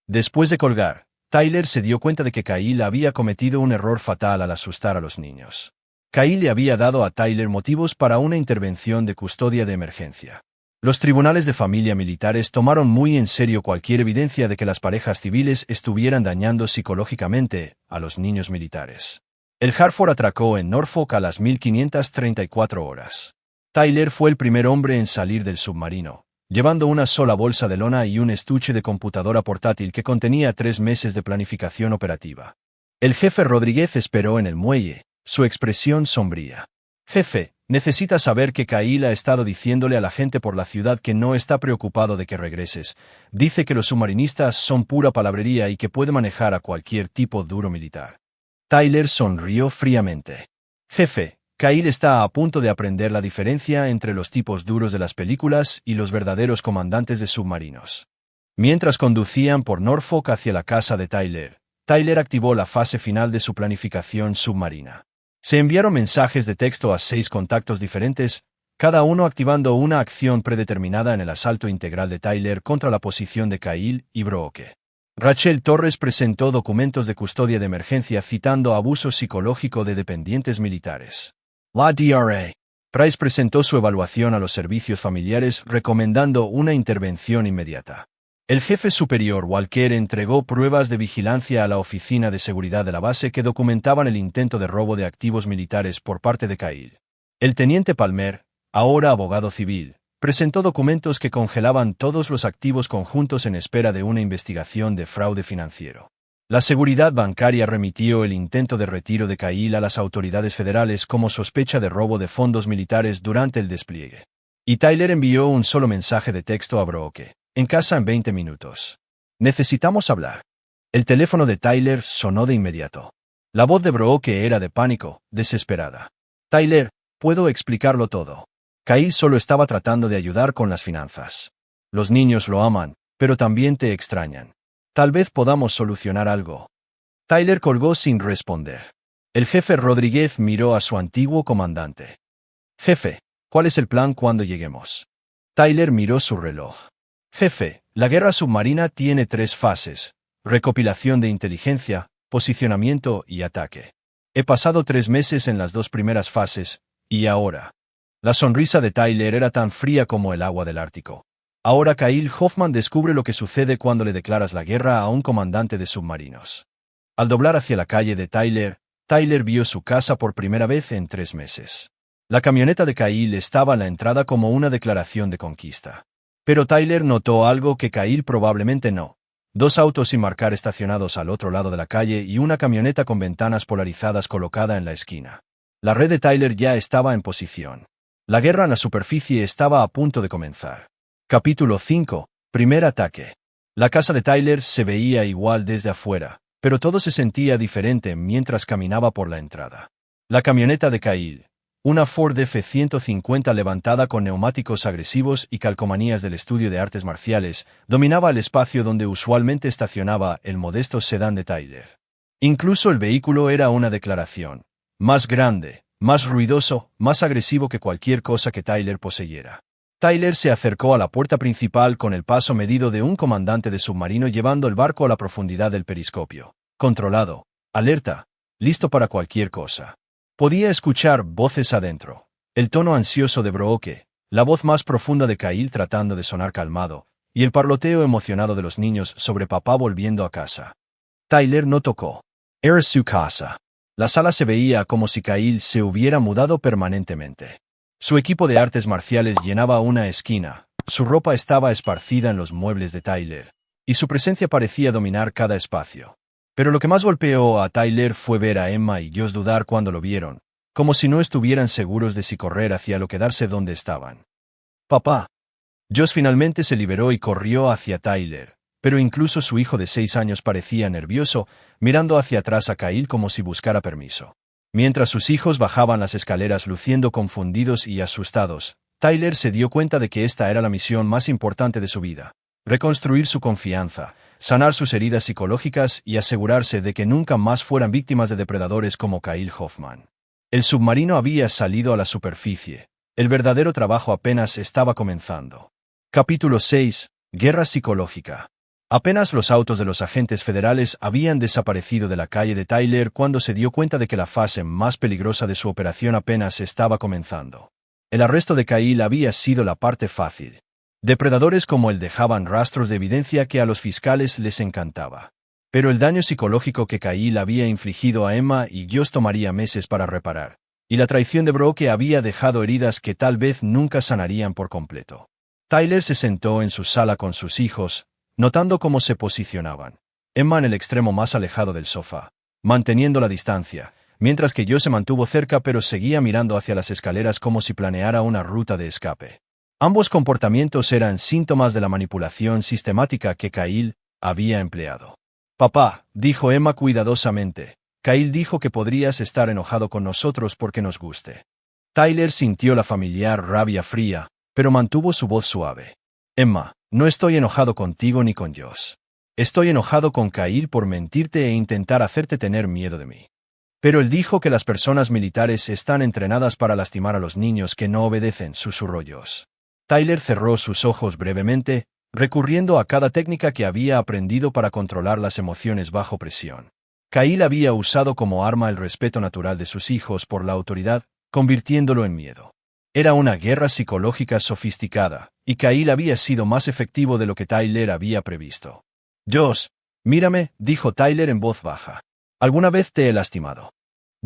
Después de colgar, Tyler se dio cuenta de que Kyle había cometido un error fatal al asustar a los niños. Kyle le había dado a Tyler motivos para una intervención de custodia de emergencia. Los tribunales de familia militares tomaron muy en serio cualquier evidencia de que las parejas civiles estuvieran dañando psicológicamente a los niños militares. El Hartford atracó en Norfolk a las 1534 horas. Tyler fue el primer hombre en salir del submarino, llevando una sola bolsa de lona y un estuche de computadora portátil que contenía 3 meses de planificación operativa. El jefe Rodríguez esperó en el muelle, su expresión sombría. «Jefe, necesita saber que Kyle ha estado diciéndole a la gente por la ciudad que no está preocupado de que regreses. Dice que los submarinistas son pura palabrería y que puede manejar a cualquier tipo duro militar». Tyler sonrió fríamente. «Jefe, Kyle está a punto de aprender la diferencia entre los tipos duros de las películas y los verdaderos comandantes de submarinos». Mientras conducían por Norfolk hacia la casa de Tyler, Tyler activó la fase final de su planificación submarina. Se enviaron mensajes de texto a 6 contactos diferentes, cada uno activando una acción predeterminada en el asalto integral de Tyler contra la posición de Kyle y Brooke. Rachel Torres presentó documentos de custodia de emergencia citando abuso psicológico de dependientes militares. La DRA. Price presentó su evaluación a los servicios familiares recomendando una intervención inmediata. El jefe superior Walker entregó pruebas de vigilancia a la Oficina de Seguridad de la base que documentaban el intento de robo de activos militares por parte de Kyle. El teniente Palmer, ahora abogado civil, presentó documentos que congelaban todos los activos conjuntos en espera de una investigación de fraude financiero. La seguridad bancaria remitió el intento de retiro de Kyle a las autoridades federales como sospecha de robo de fondos militares durante el despliegue. Y Tyler envió un solo mensaje de texto a Brooke. «En casa en 20 minutos. Necesitamos hablar». El teléfono de Tyler sonó de inmediato. La voz de Brooke era de pánico, desesperada. «Tyler, puedo explicarlo todo. Kyle solo estaba tratando de ayudar con las finanzas. Los niños lo aman, pero también te extrañan. Tal vez podamos solucionar algo». Tyler colgó sin responder. El jefe Rodríguez miró a su antiguo comandante. «Jefe, ¿cuál es el plan cuando lleguemos?» Tyler miró su reloj. «Jefe, la guerra submarina tiene 3 fases: recopilación de inteligencia, posicionamiento y ataque. He pasado 3 meses en las 2 primeras fases, y ahora». La sonrisa de Tyler era tan fría como el agua del Ártico. Ahora Kyle Hoffman descubre lo que sucede cuando le declaras la guerra a un comandante de submarinos. Al doblar hacia la calle de Tyler, Tyler vio su casa por primera vez en 3 meses. La camioneta de Kyle estaba en la entrada como una declaración de conquista. Pero Tyler notó algo que Kyle probablemente no. 2 autos sin marcar estacionados al otro lado de la calle y una camioneta con ventanas polarizadas colocada en la esquina. La red de Tyler ya estaba en posición. La guerra en la superficie estaba a punto de comenzar. Capítulo 5. Primer ataque. La casa de Tyler se veía igual desde afuera, pero todo se sentía diferente mientras caminaba por la entrada. La camioneta de Kyle, una Ford F-150 levantada con neumáticos agresivos y calcomanías del estudio de artes marciales, dominaba el espacio donde usualmente estacionaba el modesto sedán de Tyler. Incluso el vehículo era una declaración. Más grande, más ruidoso, más agresivo que cualquier cosa que Tyler poseyera. Tyler se acercó a la puerta principal con el paso medido de un comandante de submarino llevando el barco a la profundidad del periscopio. Controlado, alerta, listo para cualquier cosa. Podía escuchar voces adentro. El tono ansioso de Brooke, la voz más profunda de Kyle tratando de sonar calmado, y el parloteo emocionado de los niños sobre papá volviendo a casa. Tyler no tocó. Era su casa. La sala se veía como si Kyle se hubiera mudado permanentemente. Su equipo de artes marciales llenaba una esquina, su ropa estaba esparcida en los muebles de Tyler, y su presencia parecía dominar cada espacio. Pero lo que más golpeó a Tyler fue ver a Emma y Josh dudar cuando lo vieron, como si no estuvieran seguros de si correr hacia lo quedarse donde estaban. Papá. Josh finalmente se liberó y corrió hacia Tyler, pero incluso su hijo de 6 años parecía nervioso, mirando hacia atrás a Kyle como si buscara permiso. Mientras sus hijos bajaban las escaleras luciendo confundidos y asustados, Tyler se dio cuenta de que esta era la misión más importante de su vida: reconstruir su confianza, sanar sus heridas psicológicas y asegurarse de que nunca más fueran víctimas de depredadores como Kyle Hoffman. El submarino había salido a la superficie. El verdadero trabajo apenas estaba comenzando. Capítulo 6. Guerra psicológica. Apenas los autos de los agentes federales habían desaparecido de la calle de Tyler cuando se dio cuenta de que la fase más peligrosa de su operación apenas estaba comenzando. El arresto de Kyle había sido la parte fácil. Depredadores como él dejaban rastros de evidencia que a los fiscales les encantaba. Pero el daño psicológico que Kyle había infligido a Emma y Josh tomaría meses para reparar, y la traición de Brooke había dejado heridas que tal vez nunca sanarían por completo. Tyler se sentó en su sala con sus hijos, notando cómo se posicionaban. Emma en el extremo más alejado del sofá, manteniendo la distancia, mientras que Josh se mantuvo cerca pero seguía mirando hacia las escaleras como si planeara una ruta de escape. Ambos comportamientos eran síntomas de la manipulación sistemática que Kyle había empleado. Papá, dijo Emma cuidadosamente, Kyle dijo que podrías estar enojado con nosotros porque nos guste. Tyler sintió la familiar rabia fría, pero mantuvo su voz suave. Emma, no estoy enojado contigo ni con Josh. Estoy enojado con Kyle por mentirte e intentar hacerte tener miedo de mí. Pero él dijo que las personas militares están entrenadas para lastimar a los niños que no obedecen, susurró Josh. Tyler cerró sus ojos brevemente, recurriendo a cada técnica que había aprendido para controlar las emociones bajo presión. Kyle había usado como arma el respeto natural de sus hijos por la autoridad, convirtiéndolo en miedo. Era una guerra psicológica sofisticada, y Kyle había sido más efectivo de lo que Tyler había previsto. Josh, mírame, dijo Tyler en voz baja. ¿Alguna vez te he lastimado?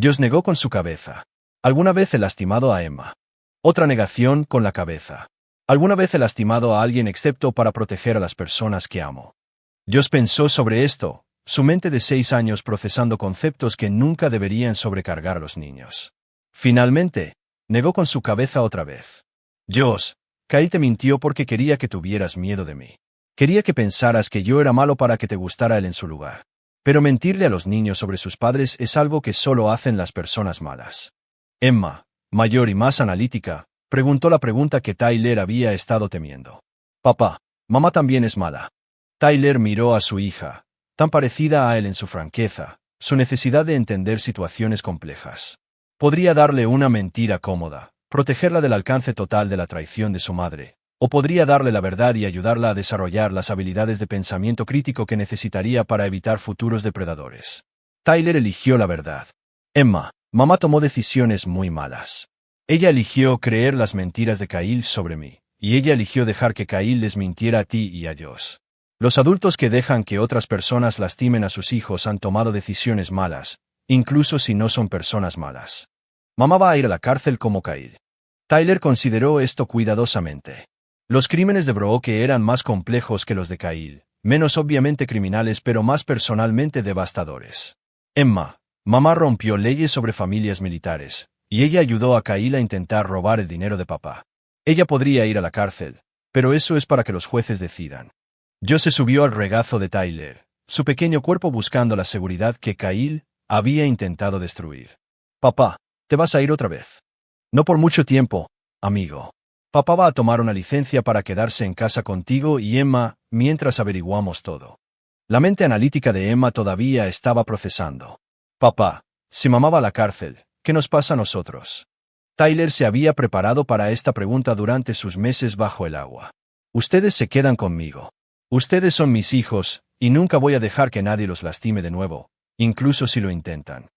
Josh negó con su cabeza. ¿Alguna vez he lastimado a Emma? Otra negación con la cabeza. ¿Alguna vez he lastimado a alguien excepto para proteger a las personas que amo? Josh pensó sobre esto, su mente de 6 años procesando conceptos que nunca deberían sobrecargar a los niños. Finalmente, negó con su cabeza otra vez. Josh, Kyle te mintió porque quería que tuvieras miedo de mí. Quería que pensaras que yo era malo para que te gustara él en su lugar. Pero mentirle a los niños sobre sus padres es algo que solo hacen las personas malas. Emma, mayor y más analítica, preguntó la pregunta que Tyler había estado temiendo. Papá, mamá también es mala. Tyler miró a su hija, tan parecida a él en su franqueza, su necesidad de entender situaciones complejas. Podría darle una mentira cómoda, protegerla del alcance total de la traición de su madre, o podría darle la verdad y ayudarla a desarrollar las habilidades de pensamiento crítico que necesitaría para evitar futuros depredadores. Tyler eligió la verdad. Emma, mamá tomó decisiones muy malas. Ella eligió creer las mentiras de Kyle sobre mí, y ella eligió dejar que Kyle les mintiera a ti y a Josh. Los adultos que dejan que otras personas lastimen a sus hijos han tomado decisiones malas, incluso si no son personas malas. Mamá va a ir a la cárcel como Kyle. Tyler consideró esto cuidadosamente. Los crímenes de Brooke eran más complejos que los de Kyle, menos obviamente criminales pero más personalmente devastadores. Emma, mamá rompió leyes sobre familias militares, y ella ayudó a Kyle a intentar robar el dinero de papá. Ella podría ir a la cárcel, pero eso es para que los jueces decidan. Josh se subió al regazo de Tyler, su pequeño cuerpo buscando la seguridad que Kyle había intentado destruir. Papá, ¿te vas a ir otra vez? No por mucho tiempo, amigo. Papá va a tomar una licencia para quedarse en casa contigo y Emma, mientras averiguamos todo. La mente analítica de Emma todavía estaba procesando. Papá, si mamá va a la cárcel, ¿qué nos pasa a nosotros? Tyler se había preparado para esta pregunta durante sus meses bajo el agua. Ustedes se quedan conmigo. Ustedes son mis hijos, y nunca voy a dejar que nadie los lastime de nuevo, incluso si lo intentan.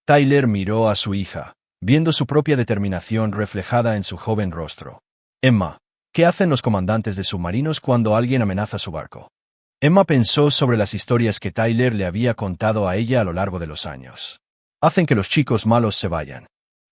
Tyler miró a su hija, viendo su propia determinación reflejada en su joven rostro. Emma, ¿qué hacen los comandantes de submarinos cuando alguien amenaza su barco? Emma pensó sobre las historias que Tyler le había contado a ella a lo largo de los años. Hacen que los chicos malos se vayan.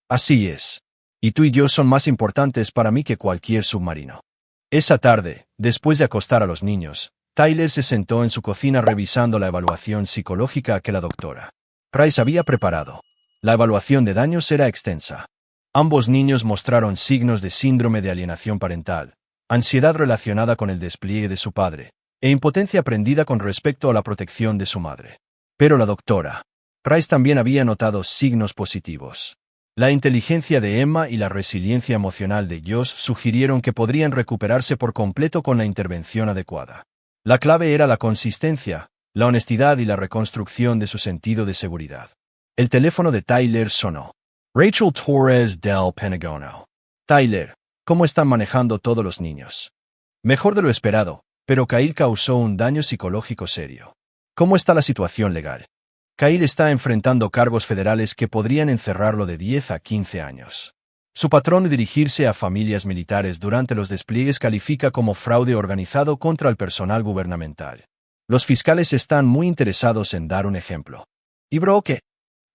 Así es. Y tú y yo son más importantes para mí que cualquier submarino. Esa tarde, después de acostar a los niños, Tyler se sentó en su cocina revisando la evaluación psicológica que la doctora Price había preparado. La evaluación de daños era extensa. Ambos niños mostraron signos de síndrome de alienación parental, ansiedad relacionada con el despliegue de su padre, e impotencia aprendida con respecto a la protección de su madre. Pero la doctora Price también había notado signos positivos. La inteligencia de Emma y la resiliencia emocional de Josh sugirieron que podrían recuperarse por completo con la intervención adecuada. La clave era la consistencia, la honestidad y la reconstrucción de su sentido de seguridad. El teléfono de Tyler sonó. Rachel Torres del Pentágono. Tyler, ¿cómo están manejando todos los niños? Mejor de lo esperado, pero Kyle causó un daño psicológico serio. ¿Cómo está la situación legal? Kyle está enfrentando cargos federales que podrían encerrarlo de 10 a 15 años. Su patrón de dirigirse a familias militares durante los despliegues califica como fraude organizado contra el personal gubernamental. Los fiscales están muy interesados en dar un ejemplo. ¿Y Brooke?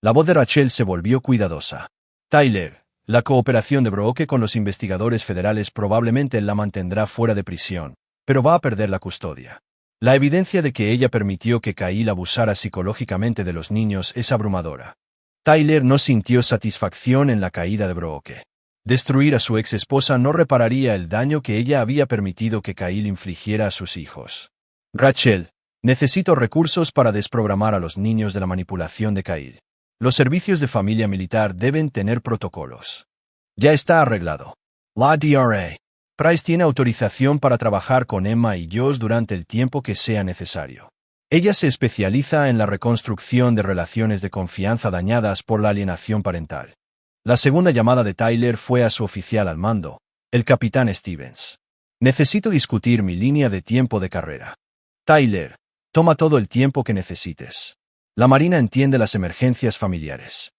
La voz de Rachel se volvió cuidadosa. Tyler, la cooperación de Brooke con los investigadores federales probablemente la mantendrá fuera de prisión, pero va a perder la custodia. La evidencia de que ella permitió que Kyle abusara psicológicamente de los niños es abrumadora. Tyler no sintió satisfacción en la caída de Brooke. Destruir a su ex esposa no repararía el daño que ella había permitido que Kyle infligiera a sus hijos. Rachel, necesito recursos para desprogramar a los niños de la manipulación de Kyle. Los servicios de familia militar deben tener protocolos. Ya está arreglado. La DRA Price tiene autorización para trabajar con Emma y Josh durante el tiempo que sea necesario. Ella se especializa en la reconstrucción de relaciones de confianza dañadas por la alienación parental. La segunda llamada de Tyler fue a su oficial al mando, el capitán Stevens. Necesito discutir mi línea de tiempo de carrera. Tyler, toma todo el tiempo que necesites. La Marina entiende las emergencias familiares.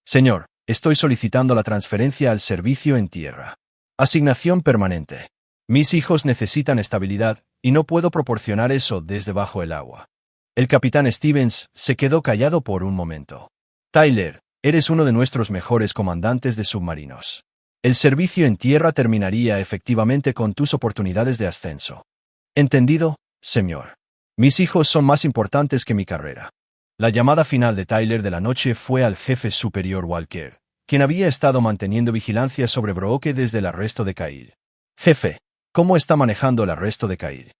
Señor, estoy solicitando la transferencia al servicio en tierra. Asignación permanente. Mis hijos necesitan estabilidad, y no puedo proporcionar eso desde bajo el agua. El capitán Stevens se quedó callado por un momento. Tyler, eres uno de nuestros mejores comandantes de submarinos. El servicio en tierra terminaría efectivamente con tus oportunidades de ascenso. ¿Entendido, señor? Mis hijos son más importantes que mi carrera. La llamada final de Tyler de la noche fue al jefe superior Walker, quien había estado manteniendo vigilancia sobre Brooke desde el arresto de Kyle. Jefe, ¿cómo está manejando el arresto de Kyle?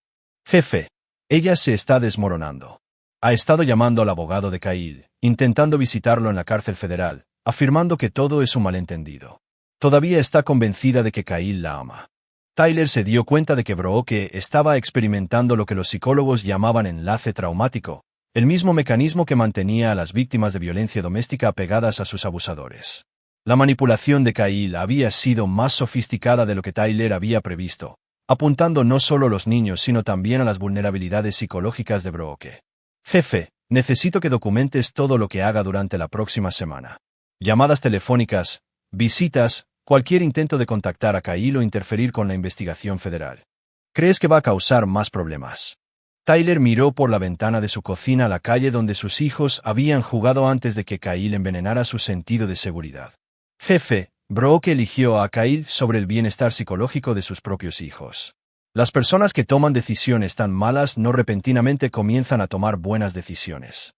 Jefe, ella se está desmoronando. Ha estado llamando al abogado de Kyle, intentando visitarlo en la cárcel federal, afirmando que todo es un malentendido. Todavía está convencida de que Kyle la ama. Tyler se dio cuenta de que Brooke estaba experimentando lo que los psicólogos llamaban enlace traumático, el mismo mecanismo que mantenía a las víctimas de violencia doméstica apegadas a sus abusadores. La manipulación de Kyle había sido más sofisticada de lo que Tyler había previsto, apuntando no solo a los niños sino también a las vulnerabilidades psicológicas de Brooke. Jefe, necesito que documentes todo lo que haga durante la próxima semana. Llamadas telefónicas, visitas, cualquier intento de contactar a Kyle o interferir con la investigación federal. ¿Crees que va a causar más problemas? Tyler miró por la ventana de su cocina a la calle donde sus hijos habían jugado antes de que Kyle envenenara su sentido de seguridad. Jefe, Brooke eligió a Kyle sobre el bienestar psicológico de sus propios hijos. Las personas que toman decisiones tan malas no repentinamente comienzan a tomar buenas decisiones.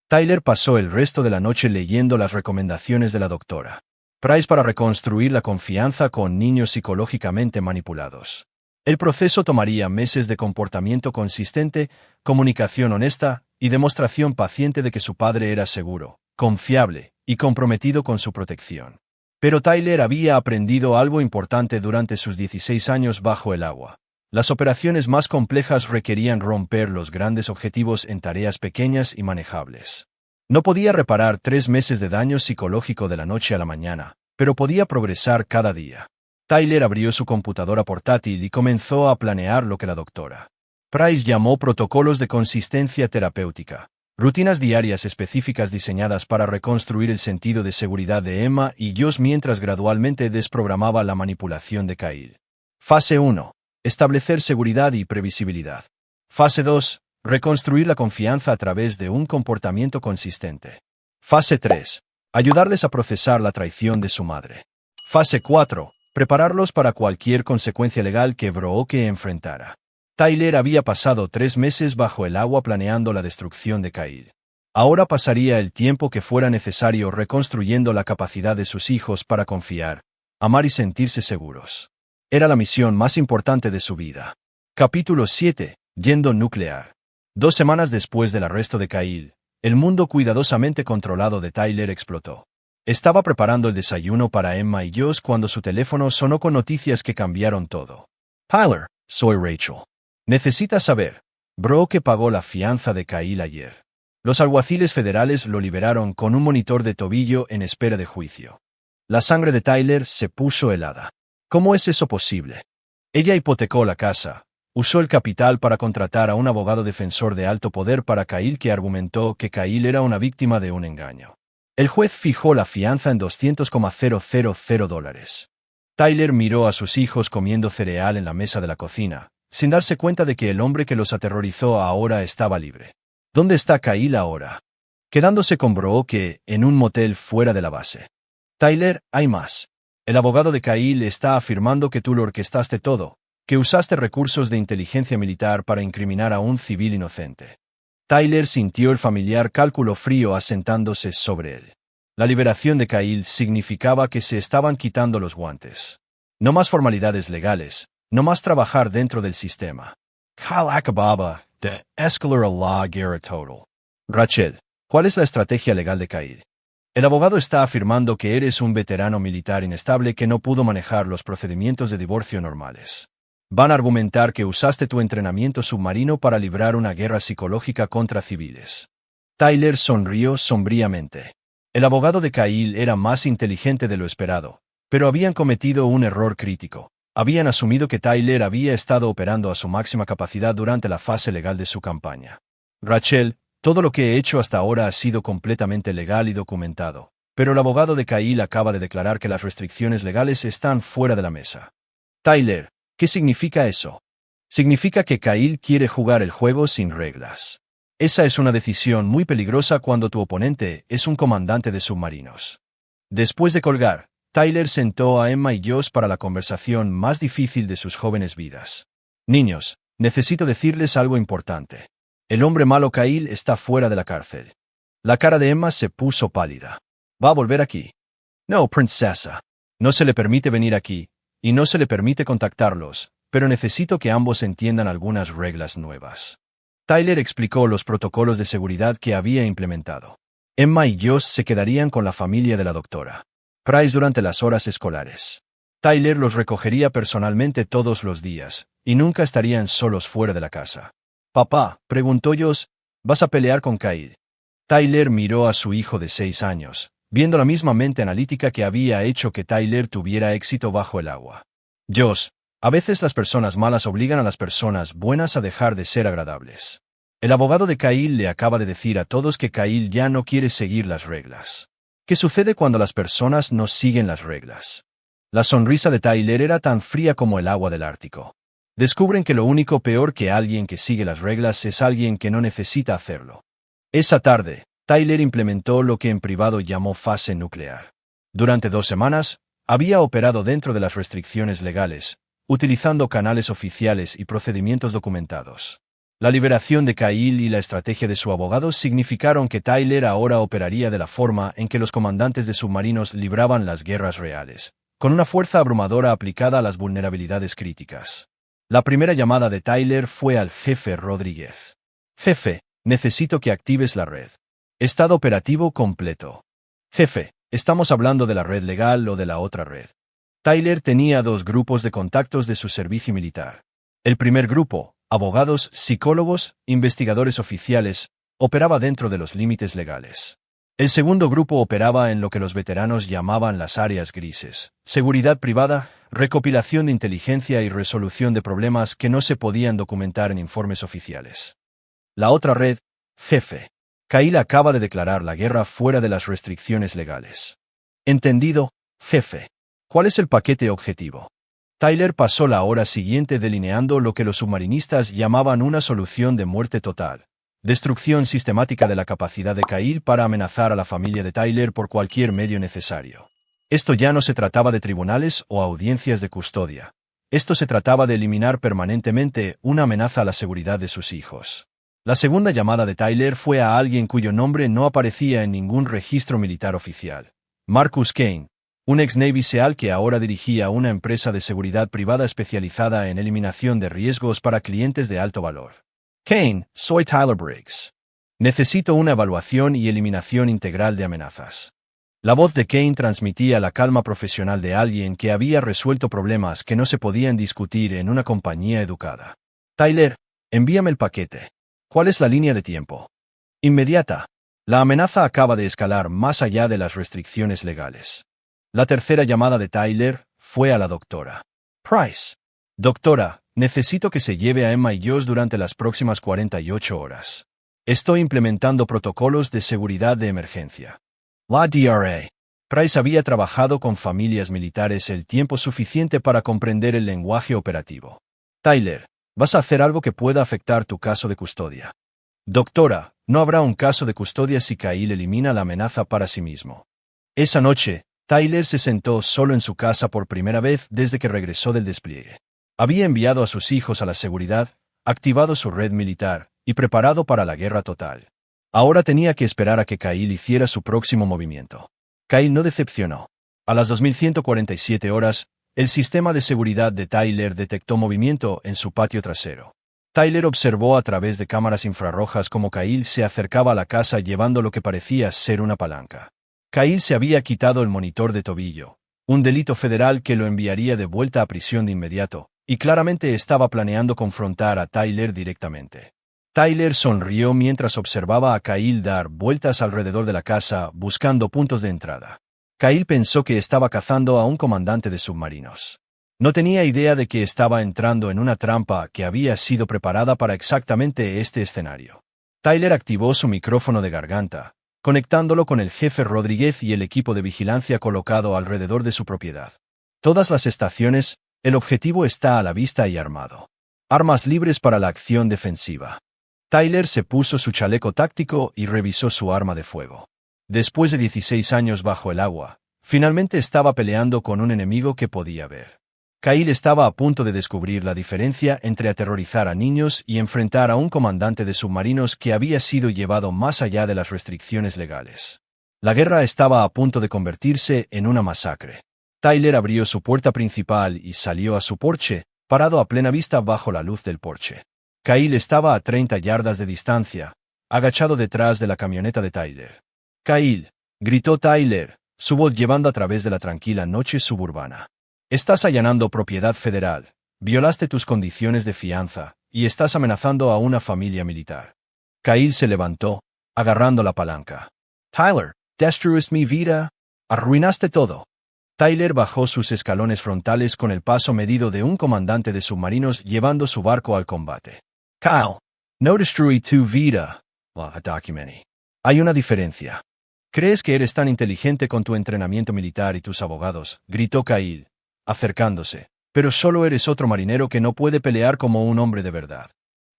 Tyler pasó el resto de la noche leyendo las recomendaciones de la doctora Price para reconstruir la confianza con niños psicológicamente manipulados. El proceso tomaría meses de comportamiento consistente, comunicación honesta y demostración paciente de que su padre era seguro, confiable y comprometido con su protección. Pero Tyler había aprendido algo importante durante sus 16 años bajo el agua. Las operaciones más complejas requerían romper los grandes objetivos en tareas pequeñas y manejables. No podía reparar 3 meses de daño psicológico de la noche a la mañana, pero podía progresar cada día. Tyler abrió su computadora portátil y comenzó a planear lo que la doctora Price llamó protocolos de consistencia terapéutica, rutinas diarias específicas diseñadas para reconstruir el sentido de seguridad de Emma y Josh mientras gradualmente desprogramaba la manipulación de Kyle. Fase 1. Establecer seguridad y previsibilidad. Fase 2. Reconstruir la confianza a través de un comportamiento consistente. Fase 3. Ayudarles a procesar la traición de su madre. Fase 4. Prepararlos para cualquier consecuencia legal que Brooke enfrentara. Tyler había pasado 3 meses bajo el agua planeando la destrucción de Kyle. Ahora pasaría el tiempo que fuera necesario reconstruyendo la capacidad de sus hijos para confiar, amar y sentirse seguros. Era la misión más importante de su vida. Capítulo 7. Yendo nuclear. 2 semanas después del arresto de Kyle, el mundo cuidadosamente controlado de Tyler explotó. Estaba preparando el desayuno para Emma y Josh cuando su teléfono sonó con noticias que cambiaron todo. Tyler, soy Rachel. Necesitas saber. Brooke pagó la fianza de Kyle ayer. Los alguaciles federales lo liberaron con un monitor de tobillo en espera de juicio. La sangre de Tyler se puso helada. ¿Cómo es eso posible? Ella hipotecó la casa, usó el capital para contratar a un abogado defensor de alto poder para Kyle que argumentó que Kyle era una víctima de un engaño. El juez fijó la fianza en $200,000. Tyler miró a sus hijos comiendo cereal en la mesa de la cocina, sin darse cuenta de que el hombre que los aterrorizó ahora estaba libre. ¿Dónde está Kyle ahora? Quedándose con Brooke en un motel fuera de la base. Tyler, hay más. El abogado de Kyle está afirmando que tú lo orquestaste todo, que usaste recursos de inteligencia militar para incriminar a un civil inocente. Tyler sintió el familiar cálculo frío asentándose sobre él. La liberación de Kyle significaba que se estaban quitando los guantes. No más formalidades legales, no más trabajar dentro del sistema. Kyle acababa de escalar a la guerra total. Rachel, ¿cuál es la estrategia legal de Kyle? El abogado está afirmando que eres un veterano militar inestable que no pudo manejar los procedimientos de divorcio normales. Van a argumentar que usaste tu entrenamiento submarino para librar una guerra psicológica contra civiles. Tyler sonrió sombríamente. El abogado de Kyle era más inteligente de lo esperado, pero habían cometido un error crítico. Habían asumido que Tyler había estado operando a su máxima capacidad durante la fase legal de su campaña. Rachel, todo lo que he hecho hasta ahora ha sido completamente legal y documentado, pero el abogado de Kyle acaba de declarar que las restricciones legales están fuera de la mesa. Tyler, ¿qué significa eso? Significa que Kyle quiere jugar el juego sin reglas. Esa es una decisión muy peligrosa cuando tu oponente es un comandante de submarinos. Después de colgar, Tyler sentó a Emma y Josh para la conversación más difícil de sus jóvenes vidas. Niños, necesito decirles algo importante. El hombre malo Kyle está fuera de la cárcel. La cara de Emma se puso pálida. ¿Va a volver aquí? No, princesa. No se le permite venir aquí, y no se le permite contactarlos, pero necesito que ambos entiendan algunas reglas nuevas. Tyler explicó los protocolos de seguridad que había implementado. Emma y Josh se quedarían con la familia de la doctora Price durante las horas escolares. Tyler los recogería personalmente todos los días, y nunca estarían solos fuera de la casa. Papá, preguntó Josh, ¿vas a pelear con Kyle? Tyler miró a su hijo de 6 años, viendo la misma mente analítica que había hecho que Tyler tuviera éxito bajo el agua. Josh, a veces las personas malas obligan a las personas buenas a dejar de ser agradables. El abogado de Kyle le acaba de decir a todos que Kyle ya no quiere seguir las reglas. ¿Qué sucede cuando las personas no siguen las reglas? La sonrisa de Tyler era tan fría como el agua del Ártico. Descubren que lo único peor que alguien que sigue las reglas es alguien que no necesita hacerlo. Esa tarde, Tyler implementó lo que en privado llamó fase nuclear. Durante 2 semanas, había operado dentro de las restricciones legales, utilizando canales oficiales y procedimientos documentados. La liberación de Kyle y la estrategia de su abogado significaron que Tyler ahora operaría de la forma en que los comandantes de submarinos libraban las guerras reales, con una fuerza abrumadora aplicada a las vulnerabilidades críticas. La primera llamada de Tyler fue al jefe Rodríguez. Jefe, necesito que actives la red. Estado operativo completo. Jefe, ¿estamos hablando de la red legal o de la otra red? Tyler tenía 2 grupos de contactos de su servicio militar. El primer grupo, abogados, psicólogos, investigadores oficiales, operaba dentro de los límites legales. El segundo grupo operaba en lo que los veteranos llamaban las áreas grises: seguridad privada, recopilación de inteligencia y resolución de problemas que no se podían documentar en informes oficiales. La otra red, jefe. Kyle acaba de declarar la guerra fuera de las restricciones legales. Entendido, jefe. ¿Cuál es el paquete objetivo? Tyler pasó la hora siguiente delineando lo que los submarinistas llamaban una solución de muerte total. Destrucción sistemática de la capacidad de Kyle para amenazar a la familia de Tyler por cualquier medio necesario. Esto ya no se trataba de tribunales o audiencias de custodia. Esto se trataba de eliminar permanentemente una amenaza a la seguridad de sus hijos. La segunda llamada de Tyler fue a alguien cuyo nombre no aparecía en ningún registro militar oficial. Marcus Kane, un ex-Navy SEAL que ahora dirigía una empresa de seguridad privada especializada en eliminación de riesgos para clientes de alto valor. Kane, soy Tyler Briggs. Necesito una evaluación y eliminación integral de amenazas. La voz de Kane transmitía la calma profesional de alguien que había resuelto problemas que no se podían discutir en una compañía educada. Tyler, envíame el paquete. ¿Cuál es la línea de tiempo? Inmediata. La amenaza acaba de escalar más allá de las restricciones legales. La tercera llamada de Tyler fue a la doctora Price. Doctora, necesito que se lleve a Emma y Josh durante las próximas 48 horas. Estoy implementando protocolos de seguridad de emergencia. La DRA. Price había trabajado con familias militares el tiempo suficiente para comprender el lenguaje operativo. Tyler, vas a hacer algo que pueda afectar tu caso de custodia. Doctora, no habrá un caso de custodia si Kyle elimina la amenaza para sí mismo. Esa noche, Tyler se sentó solo en su casa por primera vez desde que regresó del despliegue. Había enviado a sus hijos a la seguridad, activado su red militar y preparado para la guerra total. Ahora tenía que esperar a que Kyle hiciera su próximo movimiento. Kyle no decepcionó. A las 2147 horas, el sistema de seguridad de Tyler detectó movimiento en su patio trasero. Tyler observó a través de cámaras infrarrojas cómo Kyle se acercaba a la casa llevando lo que parecía ser una palanca. Kyle se había quitado el monitor de tobillo, un delito federal que lo enviaría de vuelta a prisión de inmediato, y claramente estaba planeando confrontar a Tyler directamente. Tyler sonrió mientras observaba a Kyle dar vueltas alrededor de la casa buscando puntos de entrada. Kyle pensó que estaba cazando a un comandante de submarinos. No tenía idea de que estaba entrando en una trampa que había sido preparada para exactamente este escenario. Tyler activó su micrófono de garganta, conectándolo con el jefe Rodríguez y el equipo de vigilancia colocado alrededor de su propiedad. Todas las estaciones, el objetivo está a la vista y armado. Armas libres para la acción defensiva. Tyler se puso su chaleco táctico y revisó su arma de fuego. Después de 16 años bajo el agua, finalmente estaba peleando con un enemigo que podía ver. Kyle estaba a punto de descubrir la diferencia entre aterrorizar a niños y enfrentar a un comandante de submarinos que había sido llevado más allá de las restricciones legales. La guerra estaba a punto de convertirse en una masacre. Tyler abrió su puerta principal y salió a su porche, parado a plena vista bajo la luz del porche. Kyle estaba a 30 yardas de distancia, agachado detrás de la camioneta de Tyler. Kyle, gritó Tyler, su voz llevando a través de la tranquila noche suburbana. Estás allanando propiedad federal, violaste tus condiciones de fianza, y estás amenazando a una familia militar. Kyle se levantó, agarrando la palanca. Tyler, destruiste mi vida, arruinaste todo. Tyler bajó sus escalones frontales con el paso medido de un comandante de submarinos llevando su barco al combate. Kyle, no destruí tu vida, la documenté. Hay una diferencia. ¿Crees que eres tan inteligente con tu entrenamiento militar y tus abogados? Gritó Kyle, acercándose. Pero solo eres otro marinero que no puede pelear como un hombre de verdad.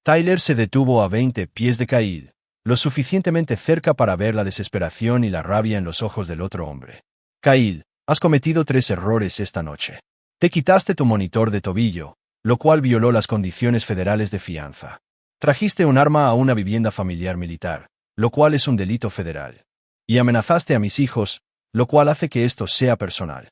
Tyler se detuvo a 20 pies de Kyle, lo suficientemente cerca para ver la desesperación y la rabia en los ojos del otro hombre. Kyle, has cometido 3 errores esta noche. Te quitaste tu monitor de tobillo, lo cual violó las condiciones federales de fianza. Trajiste un arma a una vivienda familiar militar, lo cual es un delito federal. Y amenazaste a mis hijos, lo cual hace que esto sea personal.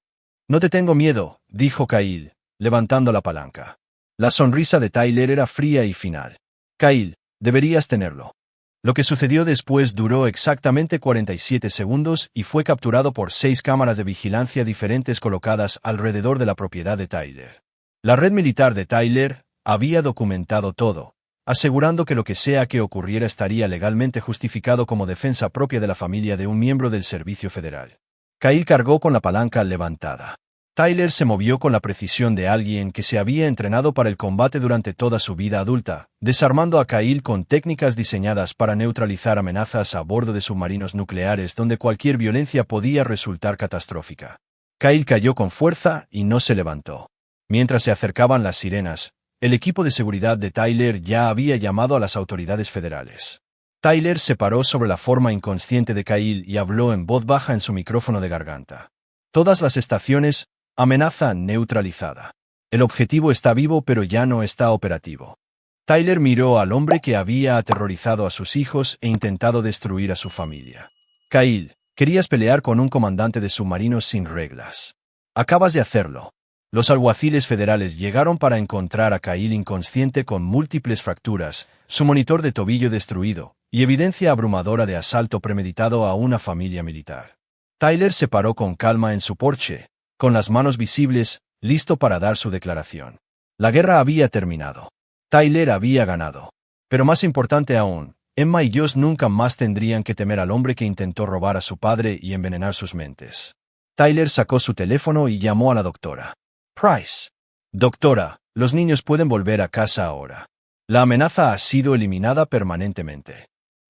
No te tengo miedo, dijo Kyle, levantando la palanca. La sonrisa de Tyler era fría y final. Kyle, deberías tenerlo. Lo que sucedió después duró exactamente 47 segundos y fue capturado por 6 cámaras de vigilancia diferentes colocadas alrededor de la propiedad de Tyler. La red militar de Tyler había documentado todo, asegurando que lo que sea que ocurriera estaría legalmente justificado como defensa propia de la familia de un miembro del servicio federal. Kyle cargó con la palanca levantada. Tyler se movió con la precisión de alguien que se había entrenado para el combate durante toda su vida adulta, desarmando a Kyle con técnicas diseñadas para neutralizar amenazas a bordo de submarinos nucleares donde cualquier violencia podía resultar catastrófica. Kyle cayó con fuerza y no se levantó. Mientras se acercaban las sirenas, el equipo de seguridad de Tyler ya había llamado a las autoridades federales. Tyler se paró sobre la forma inconsciente de Kyle y habló en voz baja en su micrófono de garganta. Todas las estaciones, amenaza neutralizada. El objetivo está vivo pero ya no está operativo. Tyler miró al hombre que había aterrorizado a sus hijos e intentado destruir a su familia. Kyle, querías pelear con un comandante de submarinos sin reglas. Acabas de hacerlo. Los alguaciles federales llegaron para encontrar a Kyle inconsciente con múltiples fracturas, su monitor de tobillo destruido, y evidencia abrumadora de asalto premeditado a una familia militar. Tyler se paró con calma en su porche, con las manos visibles, listo para dar su declaración. La guerra había terminado. Tyler había ganado. Pero más importante aún, Emma y Josh nunca más tendrían que temer al hombre que intentó robar a su padre y envenenar sus mentes. Tyler sacó su teléfono y llamó a la doctora Price. Doctora, los niños pueden volver a casa ahora. La amenaza ha sido eliminada permanentemente.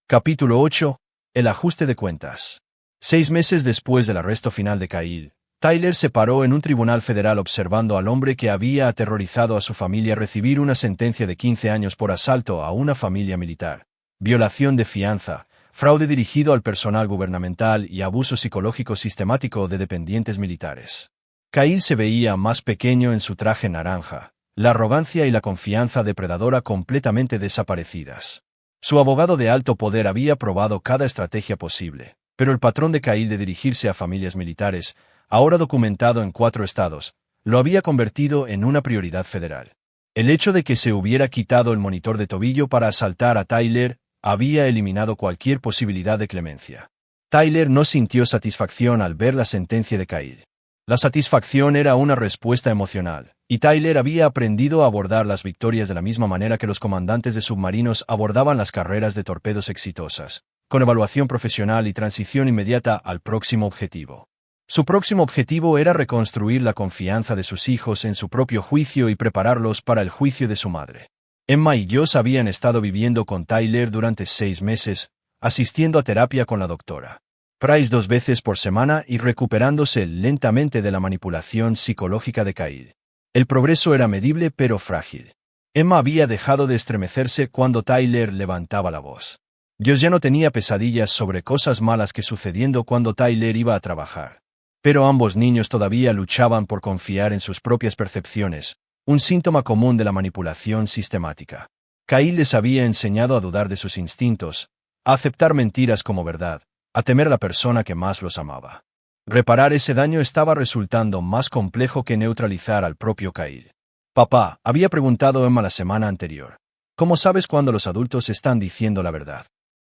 Capítulo 8. El ajuste de cuentas. 6 meses después del arresto final de Kyle, Tyler se paró en un tribunal federal observando al hombre que había aterrorizado a su familia recibir una sentencia de 15 años por asalto a una familia militar, violación de fianza, fraude dirigido al personal gubernamental y abuso psicológico sistemático de dependientes militares. Kyle se veía más pequeño en su traje naranja, la arrogancia y la confianza depredadora completamente desaparecidas. Su abogado de alto poder había probado cada estrategia posible, pero el patrón de Kyle de dirigirse a familias militares, ahora documentado en 4 estados, lo había convertido en una prioridad federal. El hecho de que se hubiera quitado el monitor de tobillo para asaltar a Tyler había eliminado cualquier posibilidad de clemencia. Tyler no sintió satisfacción al ver la sentencia de Kyle. La satisfacción era una respuesta emocional, y Tyler había aprendido a abordar las victorias de la misma manera que los comandantes de submarinos abordaban las carreras de torpedos exitosas, con evaluación profesional y transición inmediata al próximo objetivo. Su próximo objetivo era reconstruir la confianza de sus hijos en su propio juicio y prepararlos para el juicio de su madre. Emma y Josh habían estado viviendo con Tyler durante 6 meses, asistiendo a terapia con la doctora Price 2 veces por semana y recuperándose lentamente de la manipulación psicológica de Kyle. El progreso era medible pero frágil. Emma había dejado de estremecerse cuando Tyler levantaba la voz. Josh ya no tenía pesadillas sobre cosas malas que sucediendo cuando Tyler iba a trabajar. Pero ambos niños todavía luchaban por confiar en sus propias percepciones, un síntoma común de la manipulación sistemática. Kyle les había enseñado a dudar de sus instintos, a aceptar mentiras como verdad, a temer a la persona que más los amaba. Reparar ese daño estaba resultando más complejo que neutralizar al propio Kyle. Papá, había preguntado Emma la semana anterior. ¿Cómo sabes cuando los adultos están diciendo la verdad?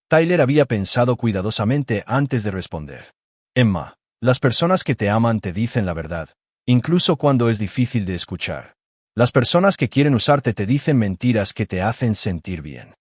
Tyler había pensado cuidadosamente antes de responder. Emma, las personas que te aman te dicen la verdad, incluso cuando es difícil de escuchar. Las personas que quieren usarte te dicen mentiras que te hacen sentir bien.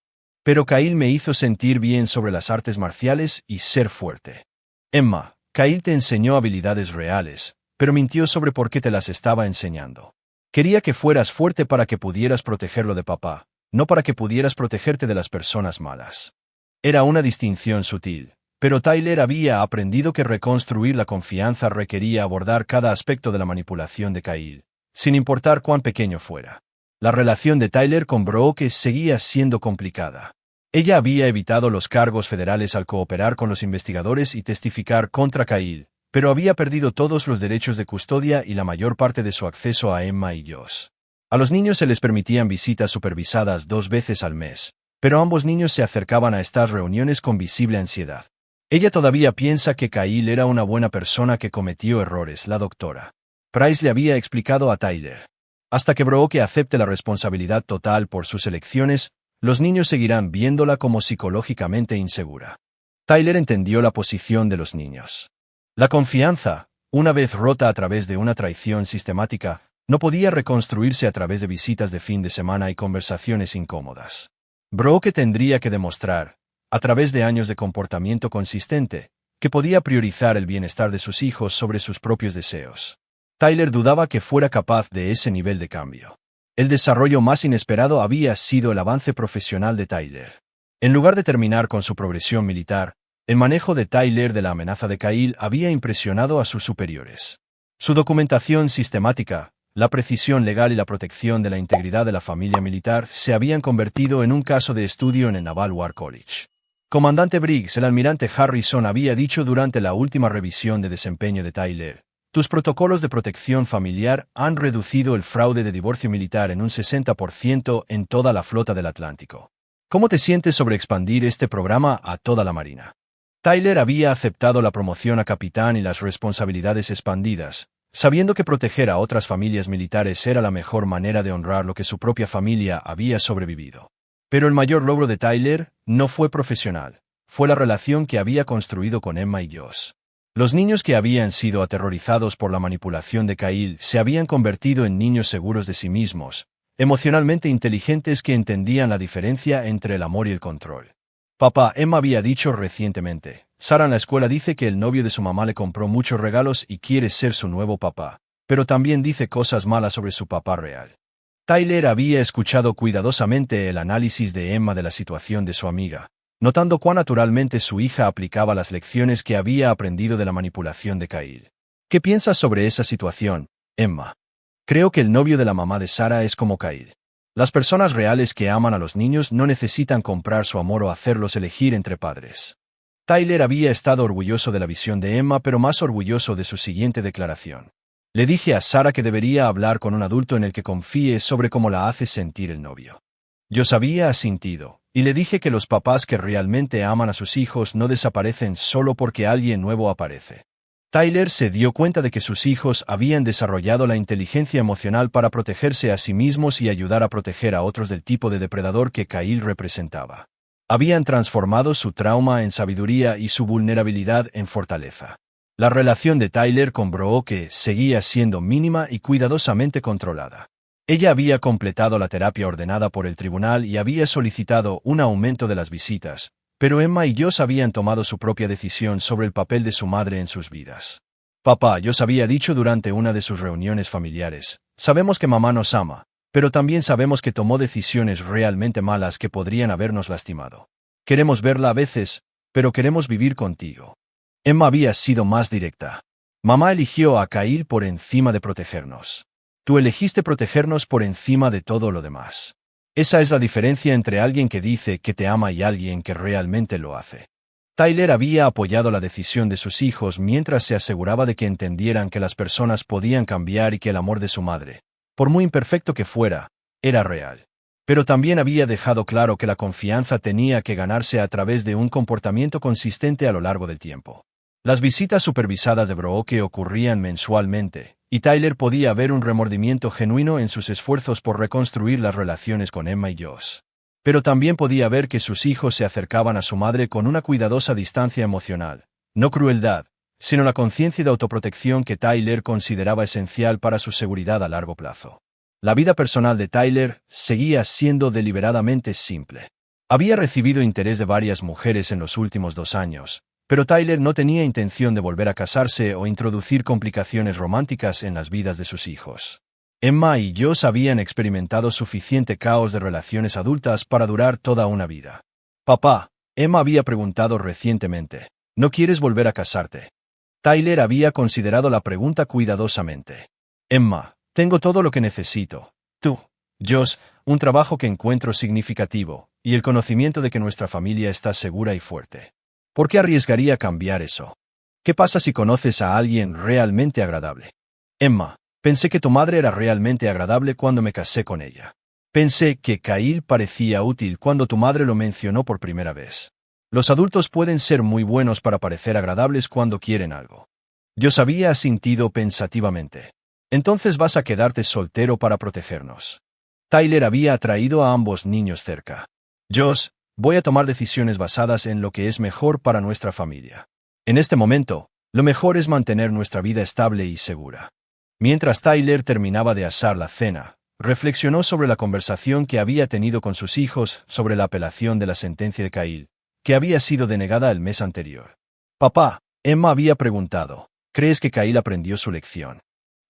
Pero Kyle me hizo sentir bien sobre las artes marciales y ser fuerte. Emma, Kyle te enseñó habilidades reales, pero mintió sobre por qué te las estaba enseñando. Quería que fueras fuerte para que pudieras protegerlo de papá, no para que pudieras protegerte de las personas malas. Era una distinción sutil, pero Tyler había aprendido que reconstruir la confianza requería abordar cada aspecto de la manipulación de Kyle, sin importar cuán pequeño fuera. La relación de Tyler con Brooke seguía siendo complicada. Ella había evitado los cargos federales al cooperar con los investigadores y testificar contra Kyle, pero había perdido todos los derechos de custodia y la mayor parte de su acceso a Emma y Josh. A los niños se les permitían visitas supervisadas 2 veces al mes, pero ambos niños se acercaban a estas reuniones con visible ansiedad. Ella todavía piensa que Kyle era una buena persona que cometió errores, la doctora Price le había explicado a Tyler. Hasta que Brooke acepte la responsabilidad total por sus elecciones, los niños seguirán viéndola como psicológicamente insegura. Tyler entendió la posición de los niños. La confianza, una vez rota a través de una traición sistemática, no podía reconstruirse a través de visitas de fin de semana y conversaciones incómodas. Brooke tendría que demostrar, a través de años de comportamiento consistente, que podía priorizar el bienestar de sus hijos sobre sus propios deseos. Tyler dudaba que fuera capaz de ese nivel de cambio. El desarrollo más inesperado había sido el avance profesional de Tyler. En lugar de terminar con su progresión militar, el manejo de Tyler de la amenaza de Kyle había impresionado a sus superiores. Su documentación sistemática, la precisión legal y la protección de la integridad de la familia militar se habían convertido en un caso de estudio en el Naval War College. Comandante Briggs, el almirante Harrison había dicho durante la última revisión de desempeño de Tyler: tus protocolos de protección familiar han reducido el fraude de divorcio militar en un 60% en toda la flota del Atlántico. ¿Cómo te sientes sobre expandir este programa a toda la Marina? Tyler había aceptado la promoción a capitán y las responsabilidades expandidas, sabiendo que proteger a otras familias militares era la mejor manera de honrar lo que su propia familia había sobrevivido. Pero el mayor logro de Tyler no fue profesional, fue la relación que había construido con Emma y Josh. Los niños que habían sido aterrorizados por la manipulación de Kyle se habían convertido en niños seguros de sí mismos, emocionalmente inteligentes que entendían la diferencia entre el amor y el control. Papá, Emma había dicho recientemente, Sarah en la escuela dice que el novio de su mamá le compró muchos regalos y quiere ser su nuevo papá, pero también dice cosas malas sobre su papá real. Tyler había escuchado cuidadosamente el análisis de Emma de la situación de su amiga, notando cuán naturalmente su hija aplicaba las lecciones que había aprendido de la manipulación de Kyle. ¿Qué piensas sobre esa situación, Emma? Creo que el novio de la mamá de Sarah es como Kyle. Las personas reales que aman a los niños no necesitan comprar su amor o hacerlos elegir entre padres. Tyler había estado orgulloso de la visión de Emma, pero más orgulloso de su siguiente declaración. Le dije a Sarah que debería hablar con un adulto en el que confíe sobre cómo la hace sentir el novio. Yo había asentido, y le dije que los papás que realmente aman a sus hijos no desaparecen solo porque alguien nuevo aparece. Tyler se dio cuenta de que sus hijos habían desarrollado la inteligencia emocional para protegerse a sí mismos y ayudar a proteger a otros del tipo de depredador que Kyle representaba. Habían transformado su trauma en sabiduría y su vulnerabilidad en fortaleza. La relación de Tyler con Brooke seguía siendo mínima y cuidadosamente controlada. Ella había completado la terapia ordenada por el tribunal y había solicitado un aumento de las visitas, pero Emma y Josh habían tomado su propia decisión sobre el papel de su madre en sus vidas. Papá, Josh había dicho durante una de sus reuniones familiares, sabemos que mamá nos ama, pero también sabemos que tomó decisiones realmente malas que podrían habernos lastimado. Queremos verla a veces, pero queremos vivir contigo. Emma había sido más directa. Mamá eligió a Kyle por encima de protegernos. Tú elegiste protegernos por encima de todo lo demás. Esa es la diferencia entre alguien que dice que te ama y alguien que realmente lo hace. Tyler había apoyado la decisión de sus hijos mientras se aseguraba de que entendieran que las personas podían cambiar y que el amor de su madre, por muy imperfecto que fuera, era real. Pero también había dejado claro que la confianza tenía que ganarse a través de un comportamiento consistente a lo largo del tiempo. Las visitas supervisadas de Brooke ocurrían mensualmente, y Tyler podía ver un remordimiento genuino en sus esfuerzos por reconstruir las relaciones con Emma y Josh. Pero también podía ver que sus hijos se acercaban a su madre con una cuidadosa distancia emocional, no crueldad, sino la conciencia de autoprotección que Tyler consideraba esencial para su seguridad a largo plazo. La vida personal de Tyler seguía siendo deliberadamente simple. Había recibido interés de varias mujeres en los últimos 2 años, pero Tyler no tenía intención de volver a casarse o introducir complicaciones románticas en las vidas de sus hijos. Emma y Josh habían experimentado suficiente caos de relaciones adultas para durar toda una vida. Papá, Emma había preguntado recientemente, ¿no quieres volver a casarte? Tyler había considerado la pregunta cuidadosamente. Emma, tengo todo lo que necesito. Tú, Josh, un trabajo que encuentro significativo, y el conocimiento de que nuestra familia está segura y fuerte. ¿Por qué arriesgaría cambiar eso? ¿Qué pasa si conoces a alguien realmente agradable? Emma, pensé que tu madre era realmente agradable cuando me casé con ella. Pensé que Kyle parecía útil cuando tu madre lo mencionó por primera vez. Los adultos pueden ser muy buenos para parecer agradables cuando quieren algo. Yo había asintido pensativamente. Entonces vas a quedarte soltero para protegernos. Tyler había atraído a ambos niños cerca. Josh, voy a tomar decisiones basadas en lo que es mejor para nuestra familia. En este momento, lo mejor es mantener nuestra vida estable y segura. Mientras Tyler terminaba de asar la cena, reflexionó sobre la conversación que había tenido con sus hijos sobre la apelación de la sentencia de Kyle, que había sido denegada el mes anterior. Papá, Emma había preguntado, ¿crees que Kyle aprendió su lección?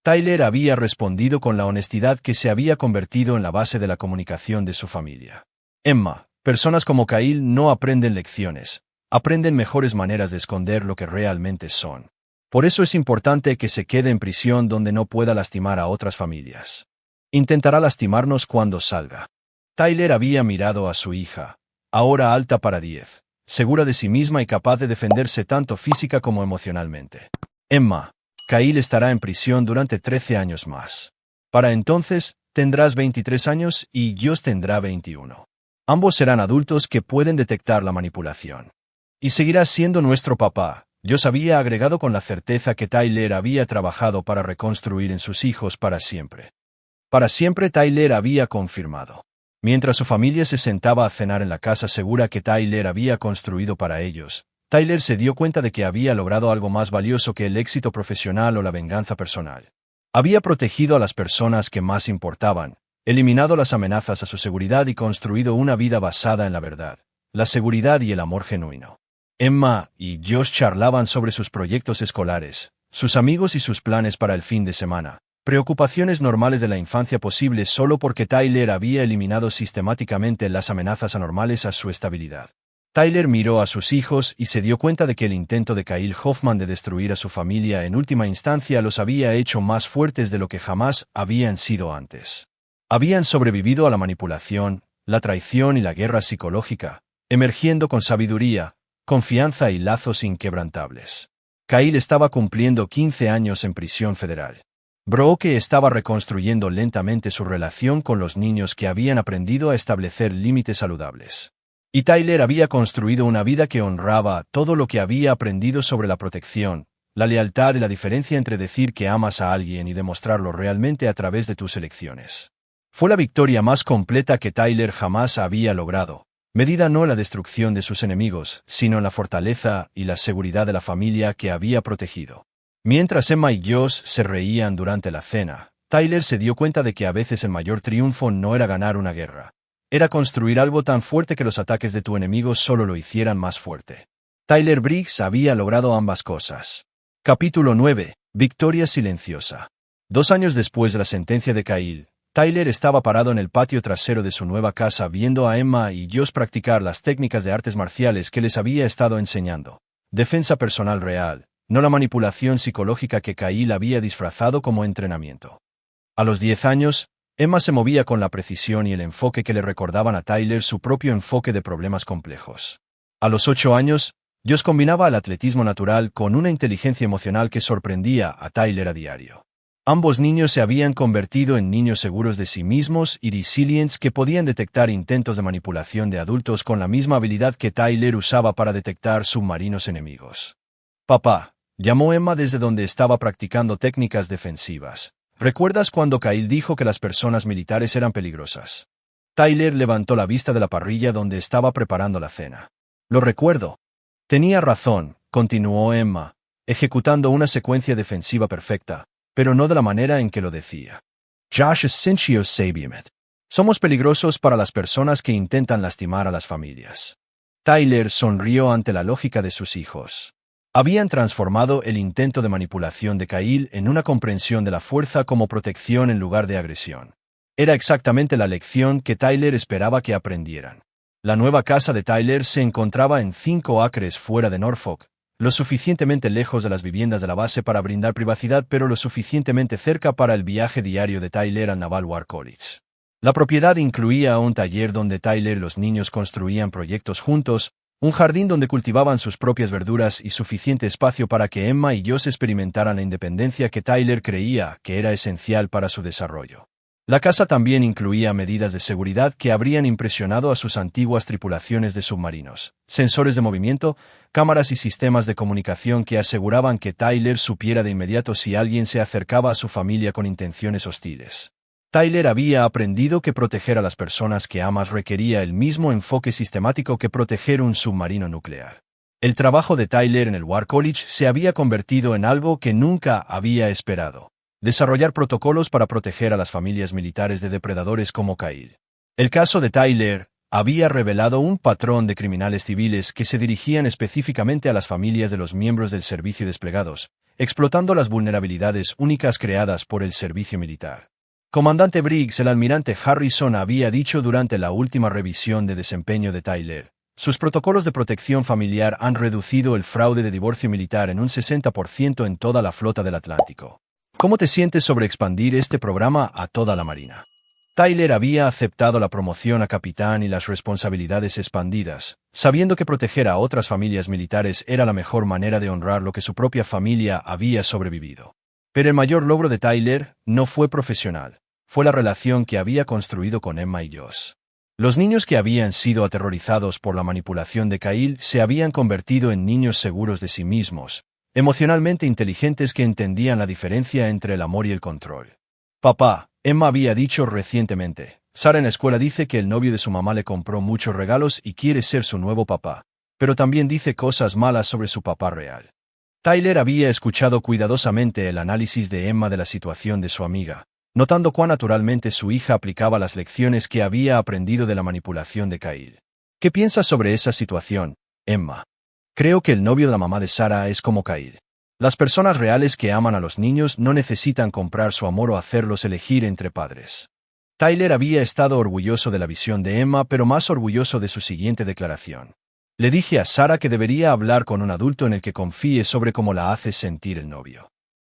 Tyler había respondido con la honestidad que se había convertido en la base de la comunicación de su familia. Emma, personas como Kyle no aprenden lecciones, aprenden mejores maneras de esconder lo que realmente son. Por eso es importante que se quede en prisión donde no pueda lastimar a otras familias. Intentará lastimarnos cuando salga. Tyler había mirado a su hija, ahora alta para 10, segura de sí misma y capaz de defenderse tanto física como emocionalmente. Emma, Kyle estará en prisión durante 13 años más. Para entonces, tendrás 23 años y Josh tendrá 21. Ambos serán adultos que pueden detectar la manipulación. Y seguirás siendo nuestro papá. Josh había agregado con la certeza que Tyler había trabajado para reconstruir en sus hijos para siempre. Para siempre Tyler había confirmado. Mientras su familia se sentaba a cenar en la casa segura que Tyler había construido para ellos, Tyler se dio cuenta de que había logrado algo más valioso que el éxito profesional o la venganza personal. Había protegido a las personas que más importaban, eliminado las amenazas a su seguridad y construido una vida basada en la verdad, la seguridad y el amor genuino. Emma y Josh charlaban sobre sus proyectos escolares, sus amigos y sus planes para el fin de semana, preocupaciones normales de la infancia posibles solo porque Tyler había eliminado sistemáticamente las amenazas anormales a su estabilidad. Tyler miró a sus hijos y se dio cuenta de que el intento de Kyle Hoffman de destruir a su familia en última instancia los había hecho más fuertes de lo que jamás habían sido antes. Habían sobrevivido a la manipulación, la traición y la guerra psicológica, emergiendo con sabiduría, confianza y lazos inquebrantables. Kyle estaba cumpliendo 15 años en prisión federal. Brooke estaba reconstruyendo lentamente su relación con los niños que habían aprendido a establecer límites saludables. Y Tyler había construido una vida que honraba todo lo que había aprendido sobre la protección, la lealtad y la diferencia entre decir que amas a alguien y demostrarlo realmente a través de tus elecciones. Fue la victoria más completa que Tyler jamás había logrado, medida no en la destrucción de sus enemigos, sino en la fortaleza y la seguridad de la familia que había protegido. Mientras Emma y Josh se reían durante la cena, Tyler se dio cuenta de que a veces el mayor triunfo no era ganar una guerra. Era construir algo tan fuerte que los ataques de tu enemigo solo lo hicieran más fuerte. Tyler Briggs había logrado ambas cosas. Capítulo 9. Victoria silenciosa. 2 años después de la sentencia de Kyle, Tyler estaba parado en el patio trasero de su nueva casa viendo a Emma y Josh practicar las técnicas de artes marciales que les había estado enseñando. Defensa personal real, no la manipulación psicológica que Kyle había disfrazado como entrenamiento. A los 10 años, Emma se movía con la precisión y el enfoque que le recordaban a Tyler su propio enfoque de problemas complejos. A los 8 años, Josh combinaba el atletismo natural con una inteligencia emocional que sorprendía a Tyler a diario. Ambos niños se habían convertido en niños seguros de sí mismos y resilientes que podían detectar intentos de manipulación de adultos con la misma habilidad que Tyler usaba para detectar submarinos enemigos. «Papá», llamó Emma desde donde estaba practicando técnicas defensivas. ¿Recuerdas cuando Kyle dijo que las personas militares eran peligrosas? Tyler levantó la vista de la parrilla donde estaba preparando la cena. Lo recuerdo. Tenía razón, continuó Emma, ejecutando una secuencia defensiva perfecta, pero no de la manera en que lo decía. Josh Sinchio Sabiamet. Somos peligrosos para las personas que intentan lastimar a las familias. Tyler sonrió ante la lógica de sus hijos. Habían transformado el intento de manipulación de Kyle en una comprensión de la fuerza como protección en lugar de agresión. Era exactamente la lección que Tyler esperaba que aprendieran. La nueva casa de Tyler se encontraba en 5 acres fuera de Norfolk, lo suficientemente lejos de las viviendas de la base para brindar privacidad pero lo suficientemente cerca para el viaje diario de Tyler al Naval War College. La propiedad incluía un taller donde Tyler y los niños construían proyectos juntos, un jardín donde cultivaban sus propias verduras y suficiente espacio para que Emma y Josh experimentaran la independencia que Tyler creía que era esencial para su desarrollo. La casa también incluía medidas de seguridad que habrían impresionado a sus antiguas tripulaciones de submarinos, sensores de movimiento, cámaras y sistemas de comunicación que aseguraban que Tyler supiera de inmediato si alguien se acercaba a su familia con intenciones hostiles. Tyler había aprendido que proteger a las personas que amas requería el mismo enfoque sistemático que proteger un submarino nuclear. El trabajo de Tyler en el War College se había convertido en algo que nunca había esperado: desarrollar protocolos para proteger a las familias militares de depredadores como Kyle. El caso de Tyler había revelado un patrón de criminales civiles que se dirigían específicamente a las familias de los miembros del servicio desplegados, explotando las vulnerabilidades únicas creadas por el servicio militar. Comandante Briggs, el almirante Harrison había dicho durante la última revisión de desempeño de Tyler: sus protocolos de protección familiar han reducido el fraude de divorcio militar en un 60% en toda la flota del Atlántico. ¿Cómo te sientes sobre expandir este programa a toda la Marina? Tyler había aceptado la promoción a capitán y las responsabilidades expandidas, sabiendo que proteger a otras familias militares era la mejor manera de honrar lo que su propia familia había sobrevivido. Pero el mayor logro de Tyler no fue profesional, fue la relación que había construido con Emma y Josh. Los niños que habían sido aterrorizados por la manipulación de Kyle se habían convertido en niños seguros de sí mismos, emocionalmente inteligentes que entendían la diferencia entre el amor y el control. Papá, Emma había dicho recientemente, Sara en la escuela dice que el novio de su mamá le compró muchos regalos y quiere ser su nuevo papá, pero también dice cosas malas sobre su papá real. Tyler había escuchado cuidadosamente el análisis de Emma de la situación de su amiga, notando cuán naturalmente su hija aplicaba las lecciones que había aprendido de la manipulación de Kyle. ¿Qué piensas sobre esa situación, Emma? Creo que el novio de la mamá de Sara es como Kyle. Las personas reales que aman a los niños no necesitan comprar su amor o hacerlos elegir entre padres. Tyler había estado orgulloso de la visión de Emma, pero más orgulloso de su siguiente declaración. Le dije a Sara que debería hablar con un adulto en el que confíe sobre cómo la hace sentir el novio.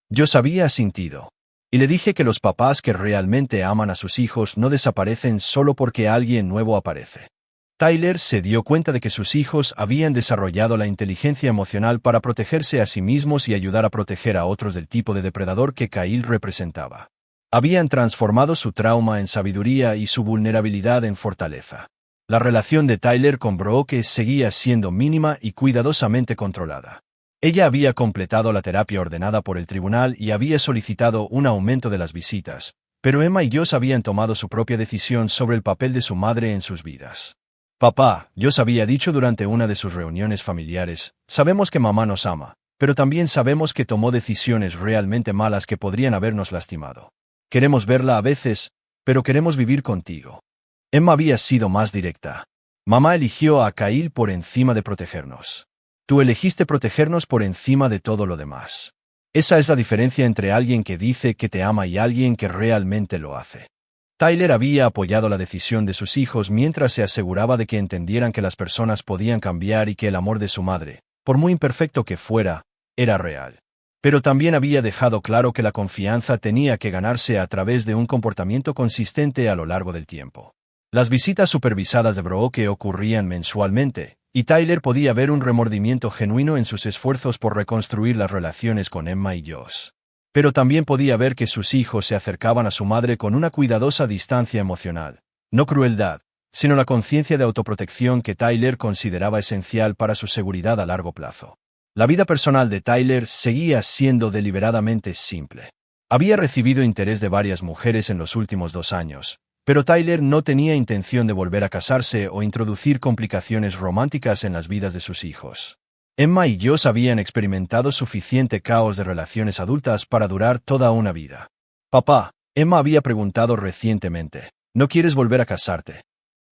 Yo había asintido. Y le dije que los papás que realmente aman a sus hijos no desaparecen solo porque alguien nuevo aparece. Tyler se dio cuenta de que sus hijos habían desarrollado la inteligencia emocional para protegerse a sí mismos y ayudar a proteger a otros del tipo de depredador que Kyle representaba. Habían transformado su trauma en sabiduría y su vulnerabilidad en fortaleza. La relación de Tyler con Brooke seguía siendo mínima y cuidadosamente controlada. Ella había completado la terapia ordenada por el tribunal y había solicitado un aumento de las visitas, pero Emma y Josh habían tomado su propia decisión sobre el papel de su madre en sus vidas. Papá, Josh había dicho durante una de sus reuniones familiares, sabemos que mamá nos ama, pero también sabemos que tomó decisiones realmente malas que podrían habernos lastimado. Queremos verla a veces, pero queremos vivir contigo. Emma había sido más directa. Mamá eligió a Kyle por encima de protegernos. Tú elegiste protegernos por encima de todo lo demás. Esa es la diferencia entre alguien que dice que te ama y alguien que realmente lo hace. Tyler había apoyado la decisión de sus hijos mientras se aseguraba de que entendieran que las personas podían cambiar y que el amor de su madre, por muy imperfecto que fuera, era real. Pero también había dejado claro que la confianza tenía que ganarse a través de un comportamiento consistente a lo largo del tiempo. Las visitas supervisadas de Brooke ocurrían mensualmente, y Tyler podía ver un remordimiento genuino en sus esfuerzos por reconstruir las relaciones con Emma y Josh. Pero también podía ver que sus hijos se acercaban a su madre con una cuidadosa distancia emocional, no crueldad, sino la conciencia de autoprotección que Tyler consideraba esencial para su seguridad a largo plazo. La vida personal de Tyler seguía siendo deliberadamente simple. Había recibido interés de varias mujeres en los últimos 2 años, pero Tyler no tenía intención de volver a casarse o introducir complicaciones románticas en las vidas de sus hijos. Emma y Josh habían experimentado suficiente caos de relaciones adultas para durar toda una vida. Papá, Emma había preguntado recientemente, ¿no quieres volver a casarte?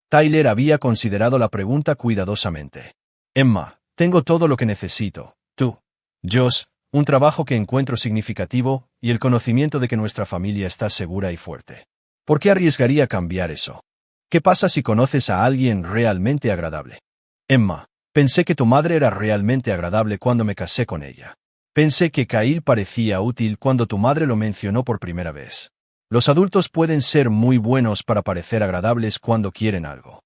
Tyler había considerado la pregunta cuidadosamente. Emma, tengo todo lo que necesito, tú, Josh, un trabajo que encuentro significativo y el conocimiento de que nuestra familia está segura y fuerte. ¿Por qué arriesgaría cambiar eso? ¿Qué pasa si conoces a alguien realmente agradable? Emma, pensé que tu madre era realmente agradable cuando me casé con ella. Pensé que Kyle parecía útil cuando tu madre lo mencionó por primera vez. Los adultos pueden ser muy buenos para parecer agradables cuando quieren algo.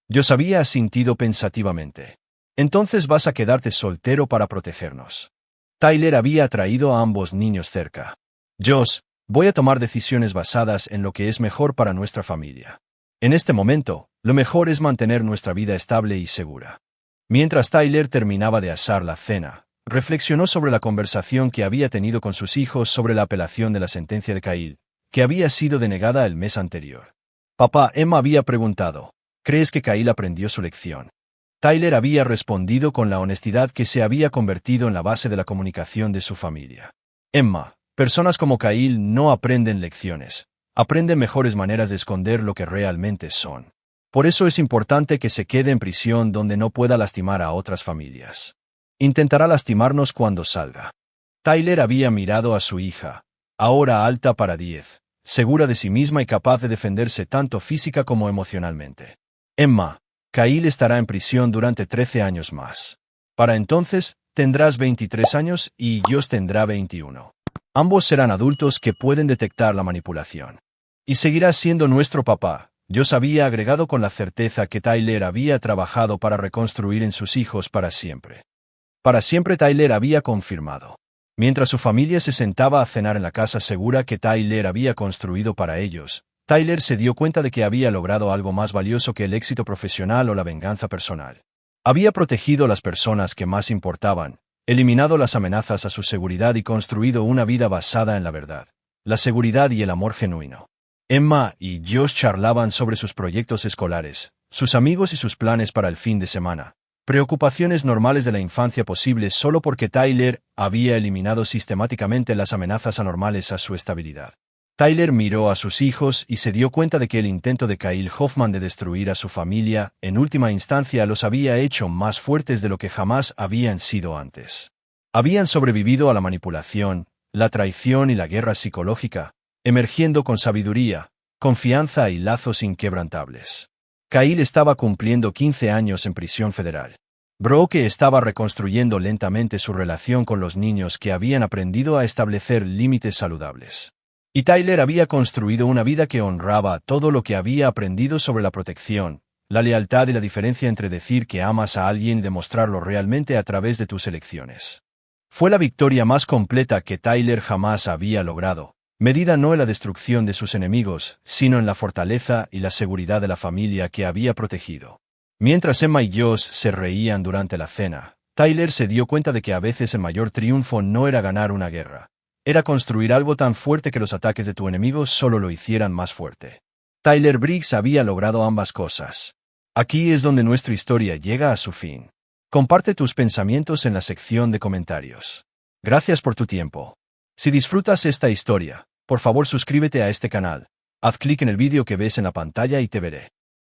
Yo había asintido pensativamente. Entonces vas a quedarte soltero para protegernos. Tyler había traído a ambos niños cerca. Josh, voy a tomar decisiones basadas en lo que es mejor para nuestra familia. En este momento, lo mejor es mantener nuestra vida estable y segura. Mientras Tyler terminaba de asar la cena, reflexionó sobre la conversación que había tenido con sus hijos sobre la apelación de la sentencia de Kyle, que había sido denegada el mes anterior. Papá, Emma había preguntado, ¿crees que Kyle aprendió su lección? Tyler había respondido con la honestidad que se había convertido en la base de la comunicación de su familia. Emma, personas como Kyle no aprenden lecciones, aprenden mejores maneras de esconder lo que realmente son. Por eso es importante que se quede en prisión donde no pueda lastimar a otras familias. Intentará lastimarnos cuando salga. Tyler había mirado a su hija, ahora alta para 10, segura de sí misma y capaz de defenderse tanto física como emocionalmente. Emma, Kyle estará en prisión durante 13 años más. Para entonces, tendrás 23 años y Josh tendrá 21. Ambos serán adultos que pueden detectar la manipulación. Y seguirás siendo nuestro papá. Josh había agregado con la certeza que Tyler había trabajado para reconstruir en sus hijos para siempre. Para siempre Tyler había confirmado. Mientras su familia se sentaba a cenar en la casa segura que Tyler había construido para ellos, Tyler se dio cuenta de que había logrado algo más valioso que el éxito profesional o la venganza personal. Había protegido a las personas que más importaban, eliminado las amenazas a su seguridad y construido una vida basada en la verdad, la seguridad y el amor genuino. Emma y Josh charlaban sobre sus proyectos escolares, sus amigos y sus planes para el fin de semana. Preocupaciones normales de la infancia posibles solo porque Tyler había eliminado sistemáticamente las amenazas anormales a su estabilidad. Tyler miró a sus hijos y se dio cuenta de que el intento de Kyle Hoffman de destruir a su familia, en última instancia, los había hecho más fuertes de lo que jamás habían sido antes. Habían sobrevivido a la manipulación, la traición y la guerra psicológica, emergiendo con sabiduría, confianza y lazos inquebrantables. Kyle estaba cumpliendo 15 años en prisión federal. Brooke estaba reconstruyendo lentamente su relación con los niños que habían aprendido a establecer límites saludables. Y Tyler había construido una vida que honraba todo lo que había aprendido sobre la protección, la lealtad y la diferencia entre decir que amas a alguien y demostrarlo realmente a través de tus elecciones. Fue la victoria más completa que Tyler jamás había logrado, medida no en la destrucción de sus enemigos, sino en la fortaleza y la seguridad de la familia que había protegido. Mientras Emma y Josh se reían durante la cena, Tyler se dio cuenta de que a veces el mayor triunfo no era ganar una guerra. Era construir algo tan fuerte que los ataques de tu enemigo solo lo hicieran más fuerte. Tyler Briggs había logrado ambas cosas. Aquí es donde nuestra historia llega a su fin. Comparte tus pensamientos en la sección de comentarios. Gracias por tu tiempo. Si disfrutas esta historia, por favor suscríbete a este canal. Haz clic en el vídeo que ves en la pantalla y te veré.